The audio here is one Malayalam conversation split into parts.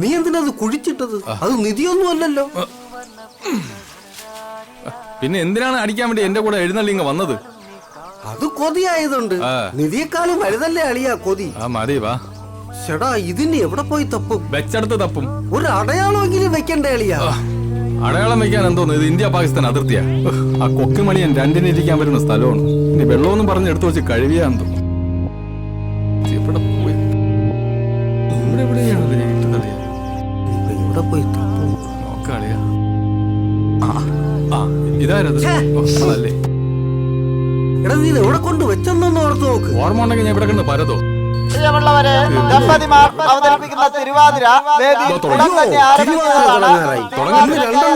നീ എന്തിനത് കുഴിച്ചിട്ടത്? അത് നിധിയൊന്നും അല്ലല്ലോ. പിന്നെ എന്തിനാണ് അടിക്കാൻ വേണ്ടി എന്റെ കൂടെ എഴുന്നള്ളിങ്ങ വന്നത്? അത് കൊതിയായതുണ്ട്. നിധിയെക്കാളും വലുതല്ലേ അളിയാ കൊതി. മതി വാ. ചേടാ, ഇതിന് എവിടെ പോയി തപ്പും? വെച്ചെടുത്ത് തപ്പും. ഒരു അടയാളമെങ്കിലും വെക്കണ്ടേ അളിയാ? അടയാളം വെക്കാൻ എന്തോന്ന്, ഇത് ഇന്ത്യ പാകിസ്ഥാൻ അതിർത്തിയാ. ആ കൊക്കുമണിയൻ രണ്ടിന് ഇരിക്കാൻ വരുന്ന സ്ഥലമാണ്. ഇനി വെള്ളമൊന്നും പറഞ്ഞ് എടുത്തു വെച്ച് കഴിയാൻ തോന്നും. ഇവിടെ പോയി ഇവിടെ എവിടെയാണ് ഇവിടെ പോയി തപ്പും നോക്കാളിയാ. ഇതാരത്? അതല്ലേ. എടാ, നീ എവിടെ കൊണ്ട് വെച്ചെന്നൊന്ന് ഓർത്ത് നോക്ക്. ഓർമ്മ ഉണ്ടെങ്കിൽ ഞാൻ ഇവിടെ കണ്ട് പരതോ. പ്രിയമുള്ളവരെ, ദമ്പതിമാർ അവതരിപ്പിക്കുന്ന തിരുവാതിര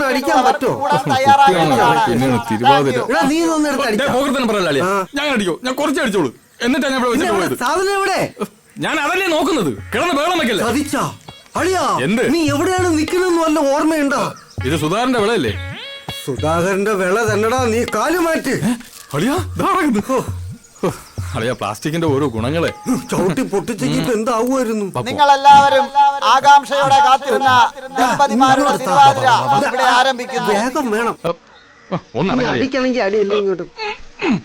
അടിക്കാൻ പറ്റോ? പിന്നെയാണ് തിരുവാതിര. ഞാൻ അടിക്കോ? ഞാൻ കുറച്ച് അടിച്ചോളൂ. എന്നിട്ടാ ഞാൻ ഇവിടെ പോയത്. സാധനം എവിടെ? ഞാൻ അതല്ലേ നോക്കുന്നത്. കിടന്ന് ബഹളം വെക്കല്ലേ. എന്ത്? നീ എവിടെയാണ് നിൽക്കുന്നതെന്ന് വല്ല ഓർമ്മയുണ്ടോ? ഇത് സുധാകരന്റെ വിളയല്ലേ? സുധാകരന്റെ വിള തന്നെടാ. നീ കാല് മാറ്റ്. അളിയാ, പ്ലാസ്റ്റിക്കിന്റെ ഓരോ ഗുണങ്ങളെ ചവിട്ടി പൊട്ടിച്ചെങ്കിൽ എന്താവുമായിരുന്നു? നിങ്ങൾ എല്ലാവരും ആകാംക്ഷയോടെ കാത്തിരുന്ന ദമ്പതിമാരുടെ തിരുവാതിര ഇവിടെ ആരംഭിക്കുന്നു. വേഗം വേണം. അടിക്കണമെങ്കിൽ അടിയല്ലേ ഇങ്ങോട്ട്.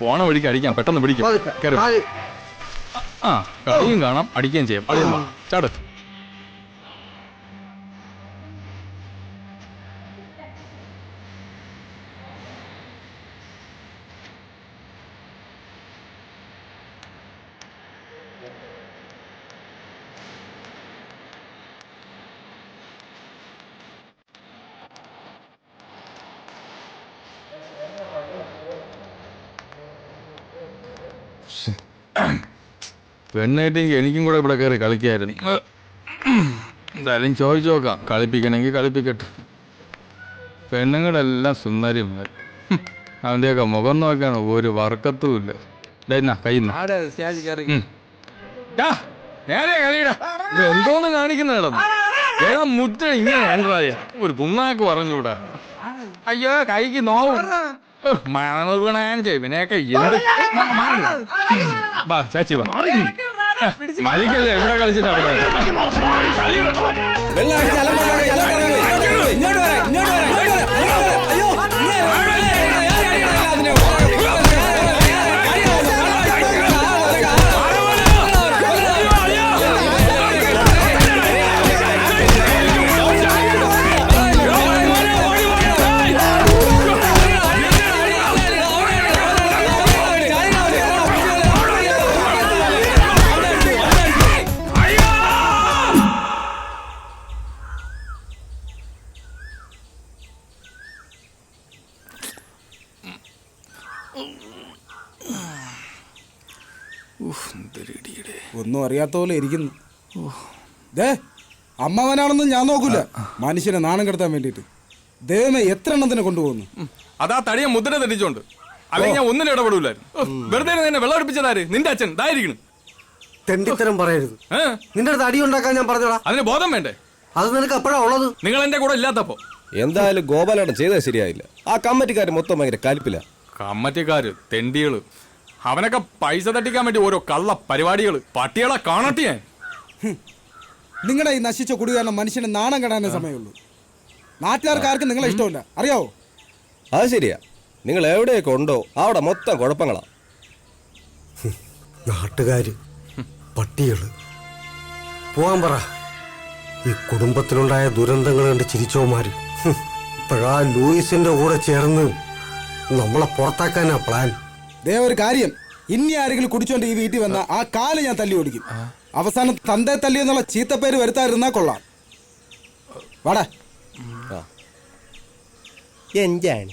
പോണ വഴിക്ക് അടിക്കാം. പെട്ടെന്ന് പിടിക്കും. കളിയും കാണാം, അടിക്കുകയും ചെയ്യാം. അളിയമ്മ ചാട്. പെണ്ണായിട്ടെങ്കിൽ എനിക്കും കൂടെ ഇവിടെ കയറി കളിക്കായിരുന്നു. എന്തായാലും ചോദിച്ചു നോക്കാം. കളിപ്പിക്കണമെങ്കിൽ കളിപ്പിക്കട്ടെ. പെണ്ണുങ്ങളെല്ലാം സുന്ദരിമാർ. അവൻ്റെയൊക്കെ മുഖം നോക്കാണ് ഒരു വർക്കത്തും ഇല്ല. എന്തോന്ന് കാണിക്കുന്ന മുറ്റ ഇങ്ങനെ ഒരു പുണ്ണാക്ക് പറഞ്ഞൂടാ. അയ്യോ, കൈക്ക് നോവും. ഇവനെയൊക്കെ എന്ത് ചാച്ചി മരിക്കല്ലേ എവിടെ കളിച്ചിട്ട് ഒന്നും അറിയാത്ത പോലെ ഇരിക്കുന്നു. അമ്മവനാണെന്നും ഞാൻ നോക്കൂല. മനുഷ്യനെ നാണം കെടുത്താൻ വേണ്ടിട്ട് ദൈവമേ എത്ര എണ്ണത്തിനെ കൊണ്ടുപോകുന്നു. അതാ തടിയ മുദ്ര തെറ്റിച്ചോണ്ട്. അല്ലെങ്കിൽ ഞാൻ ഒന്നിനും ഇടപെടൂലായിരുന്നു. വെറുതെ എന്നെ വെള്ളം അടുപ്പിച്ചതാര്? നിന്റെ അച്ഛൻ ഇതായിരിക്കണം. തെണ്ടിത്തരം പറയരുത്. നിന്റെ അടുത്ത് അടി ഉണ്ടാക്കാൻ ഞാൻ പറഞ്ഞോടാ. അതിന് ബോധം വേണ്ടേ? അത് നിനക്ക് എപ്പോഴാ ഉള്ളത്? നിങ്ങൾ എന്റെ കൂടെ ഇല്ലാത്തപ്പോ. എന്തായാലും ഗോപാലേട്ടൻ ചെയ്തത് ശരിയായില്ല. ആ കമ്മിറ്റിക്കാര് മൊത്തം ഭയങ്കര കലിപ്പില്ല. കമ്മിറ്റിക്കാര് തെണ്ടികള്. അവനൊക്കെ പൈസ തട്ടിക്കാൻ വേണ്ടി ഓരോ കള്ള പരിപാടികള്. പട്ടികളെ കാണട്ടെ. നിങ്ങളുടെ ഈ നശിച്ച കുടി കാരണം മനുഷ്യന് നാണം കെടാനേ സമയമുള്ളൂ. നാട്ടുകാർക്കാർക്കും നിങ്ങളെ ഇഷ്ടമില്ല, അറിയാവോ? അത് ശരിയാ. നിങ്ങൾ എവിടെയൊക്കെ ഉണ്ടോ അവിടെ മൊത്തം കുഴപ്പങ്ങളാ. നാട്ടുകാര്, പട്ടികള്. പോവാൻ പറ. ഈ കുടുംബത്തിലുണ്ടായ ദുരന്തങ്ങൾ കണ്ട് ചിരിച്ചോമാര് ഇപ്പോഴാ ലൂയിസിന്റെ കൂടെ ചേർന്ന് നമ്മളെ പുറത്താക്കാനാ പ്ലാൻ. ഒരു കാര്യം, ഇനി ആരെങ്കിലും കുടിച്ചോണ്ട് ഈ വീട്ടിൽ വന്ന ആ കാല് ഞാൻ തല്ലി ഓടിക്കും. അവസാനം തന്തേ തല്ലി എന്നുള്ള ചീത്തപ്പേര് വരുത്താതിരുന്നാ കൊള്ളാം. വാടാ. എന്താണ്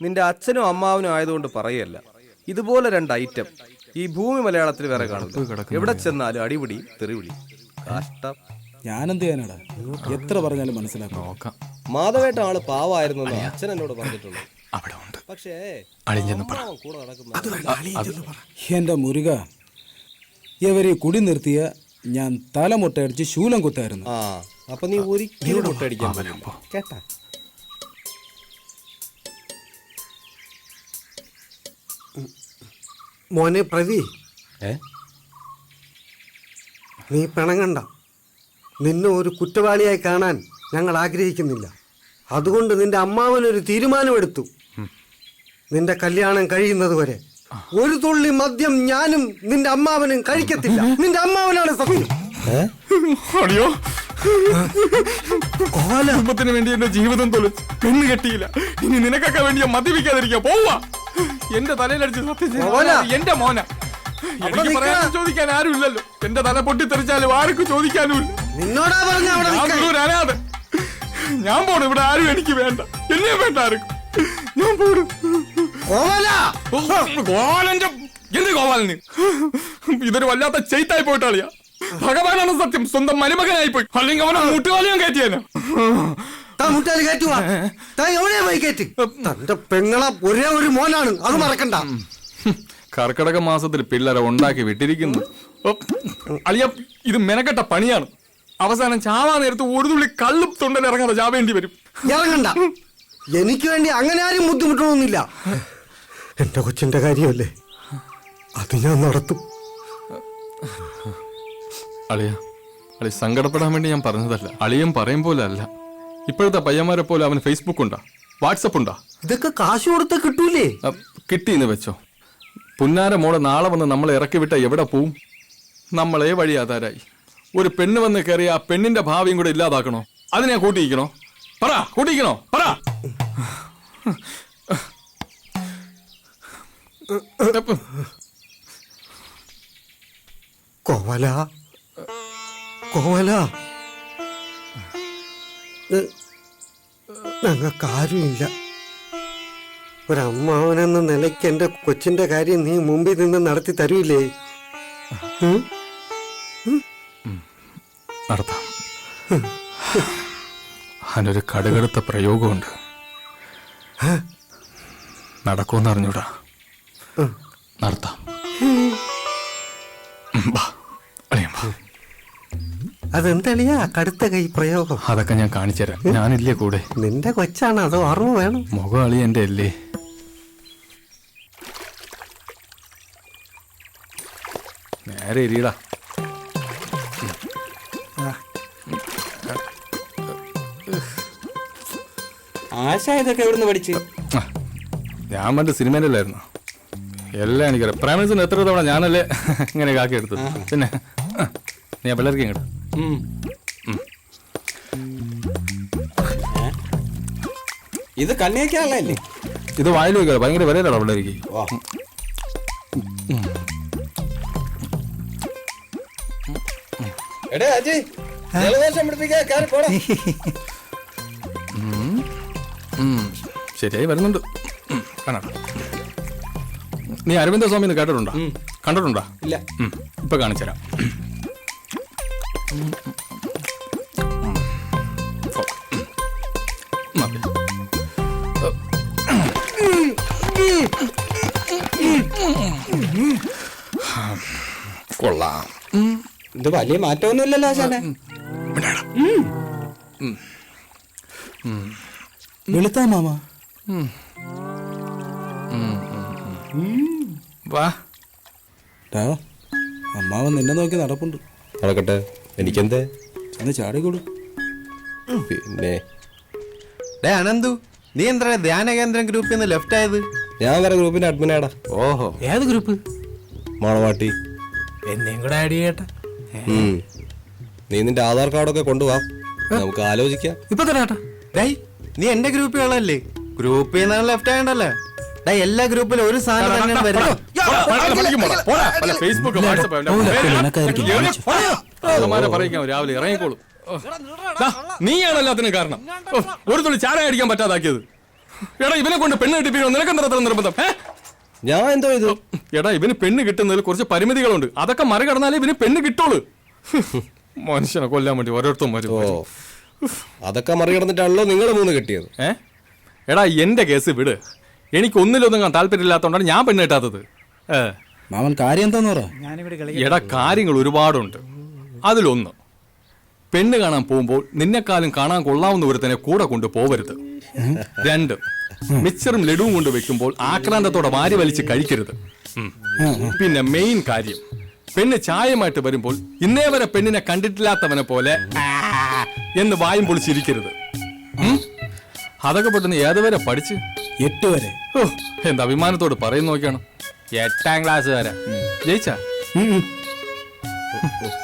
നിന്റെ അച്ഛനും അമ്മാവനും ആയതുകൊണ്ട് പറയല്ല, ഇതുപോലെ 2 ഐറ്റം ഈ ഭൂമി മലയാളത്തിൽ വേറെ കാണുന്നു. എവിടെ ചെന്നാലും അടിപിടി തെറിവിളി. കഷ്ടം. ഞാനെന്ത് ചെയ്യാനാടാ? എത്ര പറഞ്ഞാലും മനസ്സിലാക്കാം. മാധവേട്ട ആള് പാവായിരുന്നു അച്ഛൻ എന്നോട് പറഞ്ഞിട്ടുള്ളൂ. പക്ഷേ എന്റെ മുരുക, ഇവരെ കുടി നിർത്തിയ ഞാൻ തലമുട്ടയടിച്ച് ശൂലം കുത്തായിരുന്നു. അപ്പൊ നീ ഒരിക്കലും മുട്ടടിക്കാൻ പറ്റില്ല കേട്ടാ. മോനെ പ്രതി, നീ പിണങ്ങണ്ട. നിന്നെ ഒരു കുറ്റവാളിയായി കാണാൻ ഞങ്ങൾ ആഗ്രഹിക്കുന്നില്ല. അതുകൊണ്ട് നിന്റെ അമ്മാവനൊരു തീരുമാനമെടുത്തു. നിന്റെ കല്യാണം കഴിയുന്നത് വരെ ഒരു തുള്ളി മദ്യം ഞാനും നിന്റെ അമ്മാവനും കഴിക്കത്തില്ല. നിന്റെ അമ്മാവനാണ് സത്യം. അടിയോ, കുടുംബത്തിന് വേണ്ടി എന്റെ ജീവിതം തൊലിച്ച് പെണ്ണ് കെട്ടിയില്ല. ഇനി നിനക്കൊക്കെ വേണ്ടി ഞാൻ മദ്യപിക്കാതിരിക്കാ. പോവാ. എന്റെ തലയിലടിച്ച് സത്യം ചെയ്ത എന്റെ മോന. എനിക്ക് പറയാനും ചോദിക്കാൻ ആരും ഇല്ലല്ലോ. എന്റെ തല പൊട്ടിത്തെറിച്ചാലും ആർക്കും ചോദിക്കാനും ഇല്ല. നിന്നോടാ പറഞ്ഞ അനാഥ. ഞാൻ പോണു. ഇവിടെ ആരും എനിക്ക് വേണ്ട. എന്നെ വേണ്ട ആർക്കും. ഞാൻ പോണു. ഗോപാലന്റെ എന്ത് ഗോപാലന്? ഇതൊരു വല്ലാത്ത ചെയ്ത്തായി പോയിട്ടാളിയാ. ഭഗവാനാണ് സത്യം. സ്വന്തം മരുമകനായി പോയി. അല്ലെങ്കിൽ അവനെ മുട്ടുകാലിയും കയറ്റിയാലോ. തന്റെ പെങ്ങളെ ഒരേ ഒരു മോനാണ്, അത് മറക്കണ്ട. കർക്കിടക മാസത്തിൽ പിള്ളേരെ ഉണ്ടാക്കി വിട്ടിരിക്കുന്നു. അളിയ, ഇത് മെനക്കെട്ട പണിയാണ്. അവസാനം ചാവാ നേരത്ത് ഒരു തുള്ളി കള്ളും തൊണ്ടൽ ഇറങ്ങാതെ ചാവേണ്ടി വരും. ഇറങ്ങണ്ട. എനിക്ക് വേണ്ടി അങ്ങനെ ആരും ബുദ്ധിമുട്ടണമെന്നില്ല. എന്റെ കൊച്ചിന്റെ കാര്യമല്ലേ, അത് ഞാൻ നടത്തും. അളിയ, സങ്കടപ്പെടാൻ വേണ്ടി ഞാൻ പറഞ്ഞതല്ല. അളിയൻ പറയും പോലെ അല്ല. ഇപ്പോഴത്തെ പയ്യന്മാരെ പോലെ അവന് ഫേസ്ബുക്ക് ഉണ്ടാ, വാട്സപ്പ് ഉണ്ടാ. ഇതൊക്കെ കാശ് കൊടുത്ത കിട്ടൂലേ? കിട്ടിയെന്ന് വെച്ചോ. പുന്നാര മോളെ നാളെ വന്ന് നമ്മളെ ഇറക്കി വിട്ട എവിടെ പോവും? നമ്മളെ വഴി ആധാരായി. ഒരു പെണ്ണ് വന്ന് കയറി ആ പെണ്ണിന്റെ ഭാവിയും കൂടെ ഇല്ലാതാക്കണോ? അതിനെ കൂട്ടിയിക്കണോ? പറ, കൂട്ടിയിക്കണോ? പറ. കോവല, കോവല, ഞങ്ങൾക്കാരുമില്ല. ഒരമ്മാവനെന്ന നിലയ്ക്ക് എന്റെ കൊച്ചിന്റെ കാര്യം നീ മുമ്പിൽ നിന്ന് നടത്തി തരൂലേ? നടത്താം. അതിനൊരു കടുകടുത്ത പ്രയോഗമുണ്ട്. നടക്കുമെന്ന് അറിഞ്ഞൂടാ. നടത്താം. അതെന്തളിയാ കടുത്ത കൈ പ്രയോഗം? അതൊക്കെ ഞാൻ കാണിച്ചുതരാം. ഞാനില്ലേ കൂടെ? നിന്റെ കൊച്ചാണ്, അതോ അറിവ് വേണം? മുഖം അളി എന്റെ അല്ലേ. നേരെ ഇരിയടാ. ആശ ഇതൊക്കെ എവിടുന്ന് പഠിച്ച്? ഞാൻ മറ്റേ സിനിമയിലല്ലായിരുന്നു. എല്ലാം എനിക്കറിയാം. പ്രേമൻസിന് എത്ര തവണ ഞാനല്ലേ ഇങ്ങനെ കാക്കി എടുത്തത്. പിന്നെ നീ ആ പിള്ളേർക്ക് ഇങ്ങോട്ട്. ഇത് കണ്ണിയൊക്കെയാണല്ലേ? ഇത് വായിൽ വയ്ക്കുക. ഭയങ്കര വിലയിലാണ് പിള്ളേർക്ക്. എടേ അജി, ജലദോഷം പിടിപ്പിക്കാൻ കാര്യം പോടാ. ശരിയായി വരുന്നുണ്ട്. നീ അരവിന്ദ സ്വാമിന്ന് കേട്ടിട്ടുണ്ടോ? കണ്ടിട്ടുണ്ടോ? ഇല്ല. ഇപ്പൊ കാണിച്ചുതരാം. കൊള്ളാം. ഇത് വലിയ മാറ്റമൊന്നുമില്ലല്ലോ ആശാനെ. വെളുത്താ മാമ. വാ. അമ്മാവൻ നിന്നെ നോക്കി നടപ്പുണ്ട്. നടക്കട്ടെ, എനിക്കെന്തേ? ഒന്ന് ചാടിക്കൊടു. പിന്നെ അനന്തു, നീ എന്താ ധ്യാന കേന്ദ്രം ഗ്രൂപ്പിൽ നിന്ന് ലെഫ്റ്റ് ആയത്? ഞാൻ വേറെ ഗ്രൂപ്പിന്റെ അഡ്മിനാടാ. ഓഹോ, ഏത് ഗ്രൂപ്പ്? മണവാട്ടി. എന്നെയും കൂടെ ആഡ് ചെയ്യട്ടെ. നീ നിന്റെ ആധാർ കാർഡൊക്കെ കൊണ്ടുപോവാ, നമുക്ക് ആലോചിക്കാം. ഇപ്പൊ തരാട്ടാ. ഡേയ്, നീ എന്റെ ഗ്രൂപ്പിലുള്ളല്ലേ? ഗ്രൂപ്പിൽ നിന്നാണ് ലെഫ്റ്റ് ആയണ്ടല്ലേ? ഡേ, എല്ലാ ഗ്രൂപ്പിലും ഒരു സാധനം തന്നെയാണ് വരുന്നത്. ഫേസ്ബുക്ക്, വാട്സപ്പ് രാവിലെ ഇറങ്ങിക്കോളൂ. നീയാണ് എല്ലാത്തിനും കാരണം. ഒരു തുള്ളി ചാര അടിക്കാൻ പറ്റാതാക്കിയത്. എടാ, ഇവനെ കൊണ്ട് പെണ്ണ് കിട്ടിപ്പിക്കണോ? നിനക്കെന്താ അത്ര നിർബന്ധം? ഞാൻ എന്തോ ഇത്? എടാ, ഇവന് പെണ്ണ് കിട്ടുന്നതിൽ കുറച്ച് പരിമിതികളുണ്ട്. അതൊക്കെ മറികടന്നാലേ ഇവന് പെണ്ണ് കിട്ടുള്ളൂ. മനുഷ്യനെ കൊല്ലാൻ വേണ്ടി ഓരോരുത്തരും വരും. അതൊക്കെ മറികടന്നിട്ടാണല്ലോ നിങ്ങൾ മൂന്ന് കെട്ടിയത്. എടാ, എന്റെ കേസ് വിട്. എനിക്ക് ഒന്നിലൊന്നും താല്പര്യമില്ലാത്തതുകൊണ്ടാണ് ഞാൻ പെണ്ണ് കിട്ടാത്തത്. മാമൻ കാര്യം എന്താന്ന് പറ. എടാ, കാര്യങ്ങൾ ഒരുപാടുണ്ട്. അതിലൊന്ന്, പെണ്ണ് കാണാൻ പോകുമ്പോൾ നിന്നെക്കാളും കാണാൻ കൊള്ളാവുന്ന ഒരുത്തനെ കൂടെ കൊണ്ട് പോവരുത്. 2, മിക്സറും ലഡുവും കൊണ്ട് വെക്കുമ്പോൾ ആക്രാന്തത്തോടെ വാരി വലിച്ച് കഴിക്കരുത്. പിന്നെ മെയിൻ കാര്യം, പെണ്ണ് ചായമായിട്ട് വരുമ്പോൾ ഇന്നേ വരെ പെണ്ണിനെ കണ്ടിട്ടില്ലാത്തവനെ പോലെ എന്ന് വായും പൊളിച്ചിരിക്കരുത്. അതൊക്കെ പെട്ടെന്ന് ഏതുവരെ പഠിച്ച്? 8 വരെ. ഓ, എന്ത് അഭിമാനത്തോട് പറയുന്ന നോക്കിയാണ്. 8ാം ക്ലാസ് വരെ ജയിച്ചാ?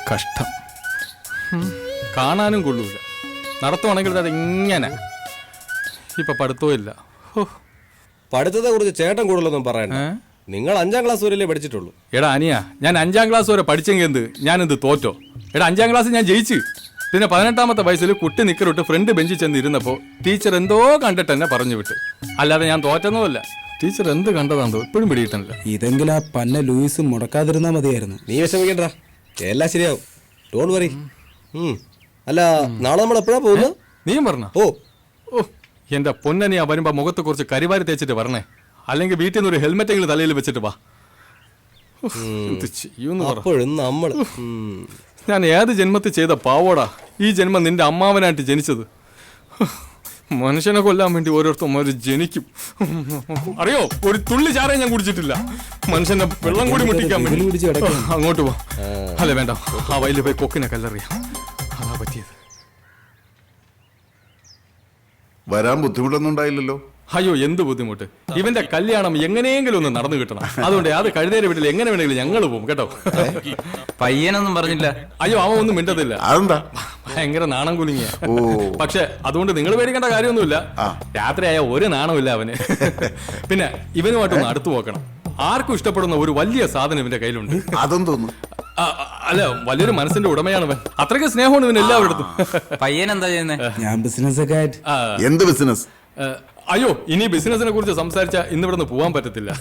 കഷ്ടം. കാണാനും കൊള്ളൂല. നടത്തുവാണെങ്കിൽ അത് ഇങ്ങനെ. ഇപ്പൊ പഠിത്തവും ഇല്ല. പഠിത്തത്തെ കുറിച്ച് ചേട്ടൻ കൂടുതലൊന്നും പറയണ്ട. നിങ്ങൾ 5ാം ക്ലാസ് വരെയല്ലേ പഠിച്ചിട്ടുള്ളൂ. എടാ അനിയ, ഞാൻ 5ാം ക്ലാസ് വരെ പഠിച്ചെങ്കിൽ എന്ത് ഞാനെന്ത് തോറ്റോ? എടാ 5ാം ക്ലാസ് ഞാൻ ജയിച്ച്. പിന്നെ 18ാമത്തെ വയസ്സിൽ കുട്ടി നിക്കറിട്ട് ഫ്രണ്ട് ബെഞ്ചിൽ ചെന്ന് ഇരുന്നപ്പോ ടീച്ചർ എന്തോ കണ്ടിട്ട് എന്നെ പറഞ്ഞു വിട്ട്. അല്ലാതെ ഞാൻ തോറ്റെന്നല്ല. ടീച്ചർ എന്ത് കണ്ടതാന്തോ ഇപ്പോഴും പിടിയിട്ടില്ല. ഇതെങ്കിലും ആ പന്ന ലൂയിസ് മുടക്കാതിരുന്നാ മതിയായിരുന്നു. നീ വിഷമിക്കണ്ട, എല്ലാം ശരിയാവും. Don't worry. അല്ല, നാളെ നമ്മൾ എപ്പോഴാ പോകുന്നത്? നീയും പറഞ്ഞ? ഓ ഓ, എന്റെ പൊന്നനിയാ വരുമ്പോ മുഖത്ത് കുറച്ച് കരിവാരി തേച്ചിട്ട് വരണേ. അല്ലെങ്കിൽ വീട്ടിൽ നിന്ന് ഒരു ഹെൽമെറ്റ് എങ്കിലും തലയിൽ വെച്ചിട്ട് വാ. അപ്പോഴും നമ്മൾ ഞാൻ ഏത് ജന്മത്തിൽ ചെയ്ത പാവോടാ ഈ ജന്മം നിന്റെ അമ്മാവനായിട്ട് ജനിച്ചത്. മനുഷ്യനെ കൊല്ലാൻ വേണ്ടി ഓരോരുത്തന്മാര് ജനിക്കും. അറിയോ, ഒരു തുള്ളി ചാറേ ഞാൻ കുടിച്ചിട്ടില്ല. മനുഷ്യന്റെ വെള്ളം കൂടി മുട്ടിക്കാൻ വേണ്ടി. അങ്ങോട്ട് പോ. അല്ല വേണ്ട, ആ വയലിൽ പോയി കൊക്കിനെ കല്ലെറിയാം. അതാ പറ്റിയത്. വരാൻ ബുദ്ധിമുട്ടൊന്നും ഉണ്ടായില്ലല്ലോ? അയ്യോ, എന്ത് ബുദ്ധിമുട്ട്. ഇവന്റെ കല്യാണം എങ്ങനെയെങ്കിലും ഒന്ന് നടന്നു കിട്ടണം. അതുകൊണ്ട് അത് കഴുതേരെ വീട്ടിൽ എങ്ങനെ വേണമെങ്കിലും ഞങ്ങൾ പോകും കേട്ടോ. പയ്യനൊന്നും പറഞ്ഞില്ല? അയ്യോ, അവൻ ഒന്നും മിണ്ടത്തില്ല. അതെന്താ? ഭയങ്കര നാണം കുലുങ്ങിയ. പക്ഷെ അതുകൊണ്ട് നിങ്ങൾ പേടിക്കേണ്ട കാര്യമൊന്നുമില്ല. രാത്രിയായ ഒരു നാണമില്ല അവന്. പിന്നെ ഇവനുമായിട്ടൊന്ന് അടുത്തു നോക്കണം. ആർക്കും ഇഷ്ടപ്പെടുന്ന ഒരു വലിയ സാധനം ഇവന്റെ കയ്യിലുണ്ട്. അതും തോന്നുന്നു. അല്ല, വലിയൊരു മനസ്സിന്റെ ഉടമയാണ് അവൻ. അത്രയ്ക്ക് സ്നേഹമാണ് ഇവൻ എല്ലാവരുടെ. പയ്യൻ എന്താ ചെയ്യുന്നത്? ഞാൻ ബിസിനസ് ഒക്കെ ആയിട്ട്. എന്ത് ബിസിനസ്? അയ്യോ, ഇനി ബിസിനസിനെ കുറിച്ച് സംസാരിച്ചാൽ ഇന്നിവിടുന്ന് പോകാൻ പറ്റത്തില്ല.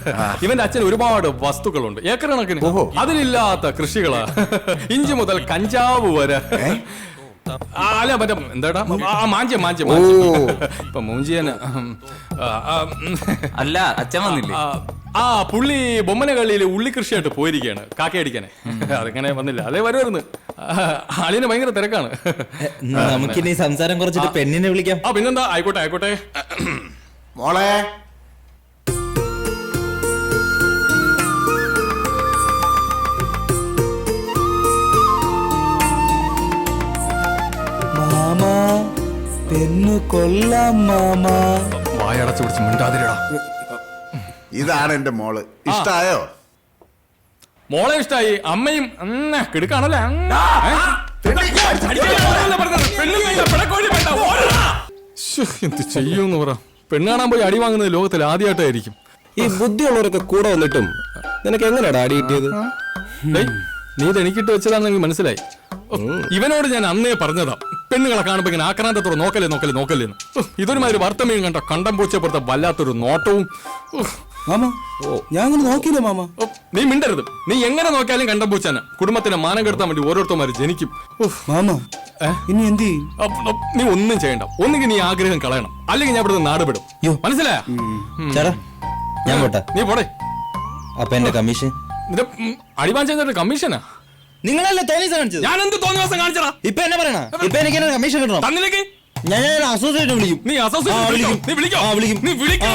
ഇവന്റെ അച്ഛൻ ഒരുപാട് വസ്തുക്കളുണ്ട്, ഏക്കർ കണക്കിന്. അതിലില്ലാത്ത കൃഷികളാ. ഇഞ്ചി മുതൽ കഞ്ചാവ് വരെ. അല്ല മറ്റേ എന്താടാ, മാഞ്ചിയ ഇപ്പൊ മൂഞ്ചിയന്. അല്ല, അച്ഛൻ വന്നില്ലേ? ആ പുള്ളി ബൊമ്മന കള്ളിയിൽ ഉള്ളി കൃഷിയായിട്ട് പോയിരിക്കുകയാണ്, കാക്കയടിക്കാനെ. അതിങ്ങനെ വന്നില്ല. അതേ വരുമായിരുന്നു. അളിന് ഭയങ്കര തിരക്കാണ്. നമുക്കിനി സംസാരം കുറച്ചിട്ട് പെണ്ണിനെ വിളിക്കാം. പിന്നെന്താ, ആയിക്കോട്ടെ ആയിക്കോട്ടെ. മോളെ, മാമാ പെണ്ണു കൊല്ലാം മാമാ. വായടച്ചു പിടിച്ച് മിണ്ടാതിരടാ. ഇതാണ് എന്റെ മോള്. ഇഷ്ടായോ? മോളെ ഇഷ്ടായി. അമ്മയും കിടക്കാണല്ലേ. എന്ത് ചെയ്യൂന്ന് പറ. പെണ്ണാണാൻ പോയി അടി വാങ്ങുന്നത് ലോകത്തിൽ ആദ്യമായിട്ടായിരിക്കും. ഈ ബുദ്ധിയുള്ളവരൊക്കെ കൂടെ വന്നിട്ടും നിനക്ക് എങ്ങനെയാടാ അടി കിട്ടിയത്? നീ ഇത് എനിക്കിട്ട് വെച്ചതാണെന്നെങ്കിൽ മനസ്സിലായി. ഇവനോട് ഞാൻ അന്നേ പറഞ്ഞതാ, പെണ്ണുങ്ങളെ കാണുമ്പോ ഇങ്ങനെ ആക്രാന്തത്തോടെ നോക്കല്ലേന്ന്. ഇതൊരുമാതിരി വർത്തമീൻ കണ്ട കണ്ടം പൂച്ചപ്പുറത്തെ വല്ലാത്തൊരു നോട്ടവും. മാമാ, ഞാൻ അങ്ങനെ നോക്കിയില്ല മാമാ. നീ മിണ്ടരുത്. നീ എങ്ങനെ നോക്കിയാലും കണ്ടം പൂച്ചാന. കുടുംബത്തിന് മാനം കെടുത്താൻ വേണ്ടി ഓരോരുത്തന്മാര് ജനിക്കും. മാമാ, ഇനി എന്ത് ചെയ്യും? നീ ഒന്നും ചെയ്യണ്ട. ഒന്നുകിൽ നീ ആഗ്രഹം കളയണം, അല്ലെങ്കിൽ ഞാൻ ഇവിടുന്ന് നാട് വിടും. മനസ്സിലായ? ചേട്ടാ, ഞാൻ പോട്ടെ. നീ പോടെ. അപ്പൊ എന്റെ കമ്മീഷൻ? അടിവാൻ ചെയ്ത കമ്മീഷനാ? നിങ്ങളല്ലേ തോന്നിയ കാണിച്ചത്? ഞാൻ എന്ത് തോന്നിയ ദിവസം കാണിച്ചടാ? ഇപ്പൊ എന്നെ പറയണ? ഇപ്പൊ എനിക്ക് കമ്മീഷൻ കിട്ടണം. തന്നിലേക്ക് ഞാൻ അസോസിയേറ്റ് വിളിക്കും. നീ അസോസിയേറ്റ് വിളിക്കും. നീ വിളിക്കോ? വിളിക്കും. നീ വിളിക്കോ?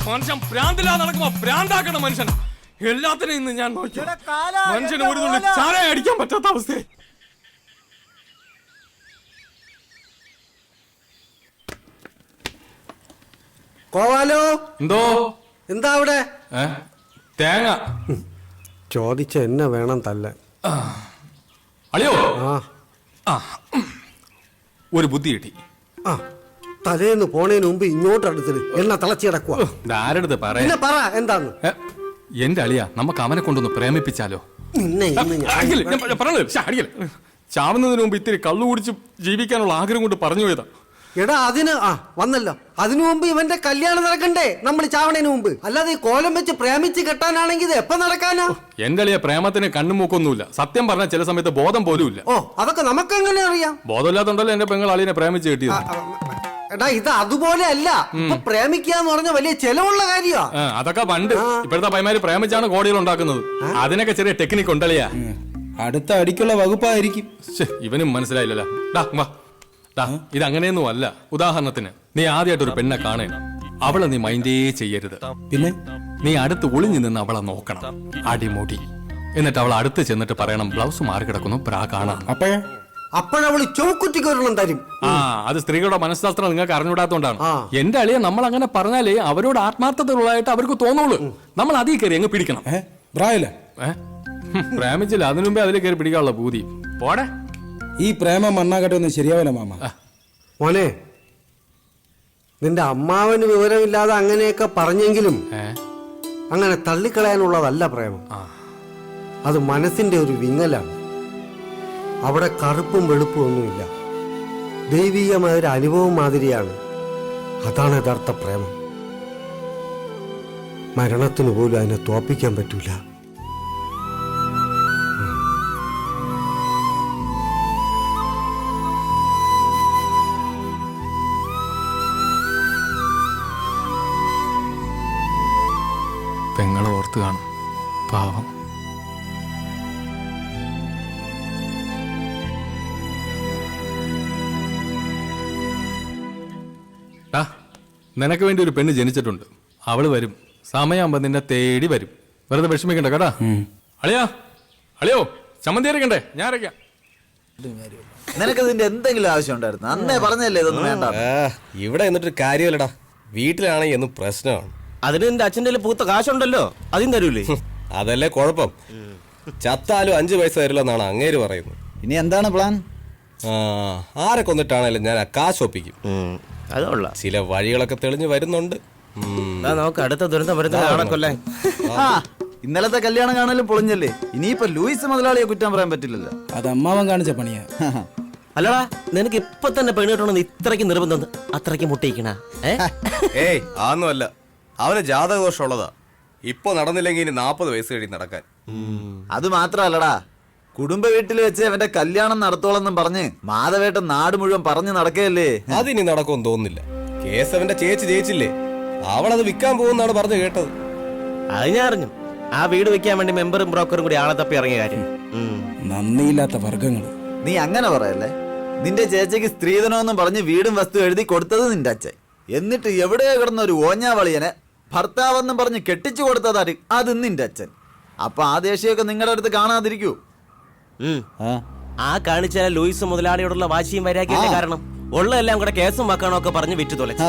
മനുഷ്യൻ ഭ്രാന്തില്ലാ നടക്കുമ്പോ ഭ്രാന്താക്കണം മനുഷ്യൻ. എല്ലാത്തിനും ഇന്ന് ഞാൻ നോക്കി. മനുഷ്യന് ഒരു തുള്ളി ചായ അടിക്കാൻ പറ്റാത്ത അവസ്ഥയായി. കോവാലോ, എന്തോ? എന്താ അവിടെ? തേങ്ങ ചോദിച്ച എന്നെ വേണം തല്ല. അളിയോ, ആ ഒരു ബുദ്ധി കിട്ടി. തലേന്ന് പോണേന് മുമ്പ് ഇങ്ങോട്ട് അടുത്തിട്ട് എന്നെ തിളച്ചു കിടക്കുക. ആരെടുത്ത് പറയാ? പറ എന്താന്ന്. എന്റെ അളിയ, നമുക്ക് അവനെ കൊണ്ടൊന്ന് പ്രേമിപ്പിച്ചാലോ? നിന്നെ ചാവുന്നതിന് മുമ്പ് ഇത്തിരി കള്ളു കുടിച്ച് ജീവിക്കാനുള്ള ആഗ്രഹം കൊണ്ട് പറഞ്ഞു പോയതാ. എടാ അതിന് വന്നല്ലോ. അതിനു മുമ്പ് ഇവന്റെ കല്യാണം നടക്കണ്ടേ നമ്മൾ ചാവണേന് മുമ്പ്? അല്ലാതെ ഈ കോലം വെച്ച് പ്രേമിച്ച് കെട്ടാനാണെങ്കിൽ ഇത് എപ്പോ നടക്കാനാ? എന്റെ അളിയ, പ്രേമത്തിന് കണ്ണുമൂക്കൊന്നുമില്ല. സത്യം പറഞ്ഞാൽ ചില സമയത്ത് ബോധം പോലും ഇല്ല. അതൊക്കെ നമുക്ക് എങ്ങനെ അറിയാം? ബോധമില്ലാത്തോണ്ടല്ലോ എന്റെ പെങ്ങൾ അളിയനെ പ്രേമിച്ച് കെട്ടിയത്. എടാ ഇത് അതുപോലെ അല്ല. ഇപ്പൊ പ്രേമിക്കുക എന്ന് പറഞ്ഞ വലിയ ചെലവുള്ള കാര്യമാ. അതൊക്കെ പണ്ട്. ഇപ്പോഴത്തെ പൈമാര് പ്രേമിച്ചാണ് കോടികൾ ഉണ്ടാക്കുന്നത്. അതിനൊക്കെ ചെറിയ ടെക്നിക്ക് ഉണ്ടല്ലയാ. അടുത്ത അടിക്കുള്ള വകുപ്പായിരിക്കും. ഇവനും മനസ്സിലായില്ലല്ലോ. ഇത് അങ്ങനെയൊന്നും അല്ല. ഉദാഹരണത്തിന് നീ ആദ്യമായിട്ട് ഒരു പെണ്ണെ കാണേ, അവളെ നീ മൈൻഡേ ചെയ്യരുത്. പിന്നെ നീ അടുത്ത് ഒളിഞ്ഞു നിന്ന് അവളെ നോക്കണം, അടിമുടി. എന്നിട്ട് അവൾ അടുത്ത് ചെന്നിട്ട് പറയണം ബ്ലൗസ് മാറി കിടക്കുന്നു, ബ്രാ കാണാം. അപ്പോഴവള് ചൗക്കുറ്റിക്ക് ഒരെണ്ണം തരും. അത് സ്ത്രീകളുടെ മനഃശാസ്ത്രം നിങ്ങൾക്ക് അറിഞ്ഞുകൂടാത്തോണ്ടാണ്. എന്റെ അളിയെ നമ്മൾ അങ്ങനെ പറഞ്ഞാലേ അവരോട് ആത്മാർത്ഥതയുള്ളതായിട്ട് അവർക്ക് തോന്നുള്ളൂ. നമ്മൾ അതിൽ കയറി അങ്ങ് പിടിക്കണം. പ്രേമിച്ചില്ല, അതിനു മുമ്പേ അതിൽ കയറി പിടിക്കാനുള്ള ബൂതി പോടെ. ഈ പ്രേമം മണ്ണാകട്ടെ ഒന്നും ശരിയാവില്ല മാമ. മോനെ, നിന്റെ അമ്മാവന് വിവരമില്ലാതെ അങ്ങനെയൊക്കെ പറഞ്ഞെങ്കിലും അങ്ങനെ തള്ളിക്കളയാനുള്ളതല്ല പ്രേമം. അത് മനസ്സിന്റെ ഒരു വിങ്ങലാണ്. അവിടെ കറുപ്പും വെളുപ്പും ഒന്നുമില്ല. ദൈവികമായ ഒരു അനുഭവം മാതിരിയാണ്. അതാണ് യഥാർത്ഥ പ്രേമം. മരണത്തിന് പോലും അതിനെ തോപ്പിക്കാൻ പറ്റൂല. പെങ്ങളെ ഓർത്ത് കാണും, പാവം. നിനക്ക് വേണ്ടി ഒരു പെണ്ണ് ജനിച്ചിട്ടുണ്ട്. അവള് വരും, സമയമാകുമ്പോ നിന്നെ തേടി വരും. വെറുതെ വിഷമിക്കണ്ട കേട്ടാ. അളിയോ ചമ്മന്തി അരക്കണ്ടേ? ഞാൻ അരക്കാം. നിനക്ക് ഇതിന്റെ എന്തെങ്കിലും ആവശ്യം ഉണ്ടായിരുന്നു? അന്നേ പറഞ്ഞല്ലേ ഇതൊന്നും വേണ്ട. ഇവിടെ എന്നിട്ട് കാര്യമല്ലടാ. വീട്ടിലാണെങ്കിൽ എന്നും പ്രശ്നമാണ്. അതിന് നിന്റെ അച്ഛൻ്റെ പൂത്ത കാശുണ്ടല്ലോ, അതും തരൂലേ? അതല്ലേ കുഴപ്പം. ചത്താലും 5 പൈസ തരില്ല എന്നാണ് അങ്ങേര് പറയുന്നത്. ഇനി എന്താണ് പ്ലാൻ? ആരെ കൊന്നിട്ടാണേലും ഞാൻ ആ കാശ് ഒപ്പിക്കും. അതുള്ള ചില വഴികളൊക്കെ തെളിഞ്ഞു വരുന്നുണ്ട്. നമുക്ക് അടുത്ത ദുരന്തം വരുന്ന ഇന്നലത്തെ കല്യാണം കാണലും പൊളിഞ്ഞല്ലേ. ഇനിയിപ്പോ ലൂയിസ് മുതലാളിയെ കുറ്റം പറയാൻ പറ്റില്ലല്ലോ. അത് അമ്മാവൻ കാണിച്ച പണിയാ. അല്ലടാ, നിനക്ക് ഇപ്പൊ തന്നെ പെണ്ണ് കിട്ടണമെന്ന് ഇത്രയ്ക്ക് നിർബന്ധം, അത്രയ്ക്ക് മുട്ടിക്കണ? ഏയ് അതൊന്നുമല്ല. അവന് ജാതകദോഷമുള്ളതാ. ഇപ്പൊ നടന്നില്ലെങ്കിൽ ഇനി 40 വയസ്സ് കഴിഞ്ഞ് നടക്കാൻ. അത് മാത്രല്ലടാ, കുടുംബ വീട്ടിൽ വെച്ച് അവന്റെ കല്യാണം നടത്തോളെന്നും പറഞ്ഞ് മാധവേട്ടൻ നാട് മുഴുവൻ പറഞ്ഞു നടക്കുകയല്ലേ. അതിനി നടക്കുമെന്ന് തോന്നുന്നില്ല. കേസ് അവന്റെ ചേച്ചി ജയിച്ചില്ലേ, അവളത് വിൽക്കാൻ പോകുന്നാണ് പറഞ്ഞു കേട്ടത്. അത് ഞാൻ അറിഞ്ഞു. ആ വീട് വെക്കാൻ വേണ്ടി മെമ്പറും ബ്രോക്കറും കൂടി ആളെ തപ്പി ഇറങ്ങിയ കാര്യം. നന്ദിയില്ലാത്ത വർഗങ്ങള്. നീ അങ്ങനെ പറയല്ലേ. നിന്റെ ചേച്ചിക്ക് സ്ത്രീധനമെന്നും പറഞ്ഞ് വീടും വസ്തു എഴുതി കൊടുത്തത് നിന്റെ അച്ഛൻ. എന്നിട്ട് എവിടെയോ കിടന്ന ഒരു ഓഞ്ഞാവളിയനെ ഭർത്താവെന്നും പറഞ്ഞ് കെട്ടിച്ചു കൊടുത്തതാര്? അത് നിന്റെ അച്ഛൻ. അപ്പൊ ആ ദേഷ്യമൊക്കെ നിങ്ങളുടെ അടുത്ത് കാണാതിരിക്കൂ. ആ കാണിച്ച ലൂയിസ് മുതലാളിയോടുള്ള വാശിയും വൈരാഗ്യത്തിന്റെ കാരണം ഉള്ളതെല്ലാം കൂടെ കേസും വക്കാണോ ഒക്കെ പറഞ്ഞ് വിറ്റു തുലച്ചു.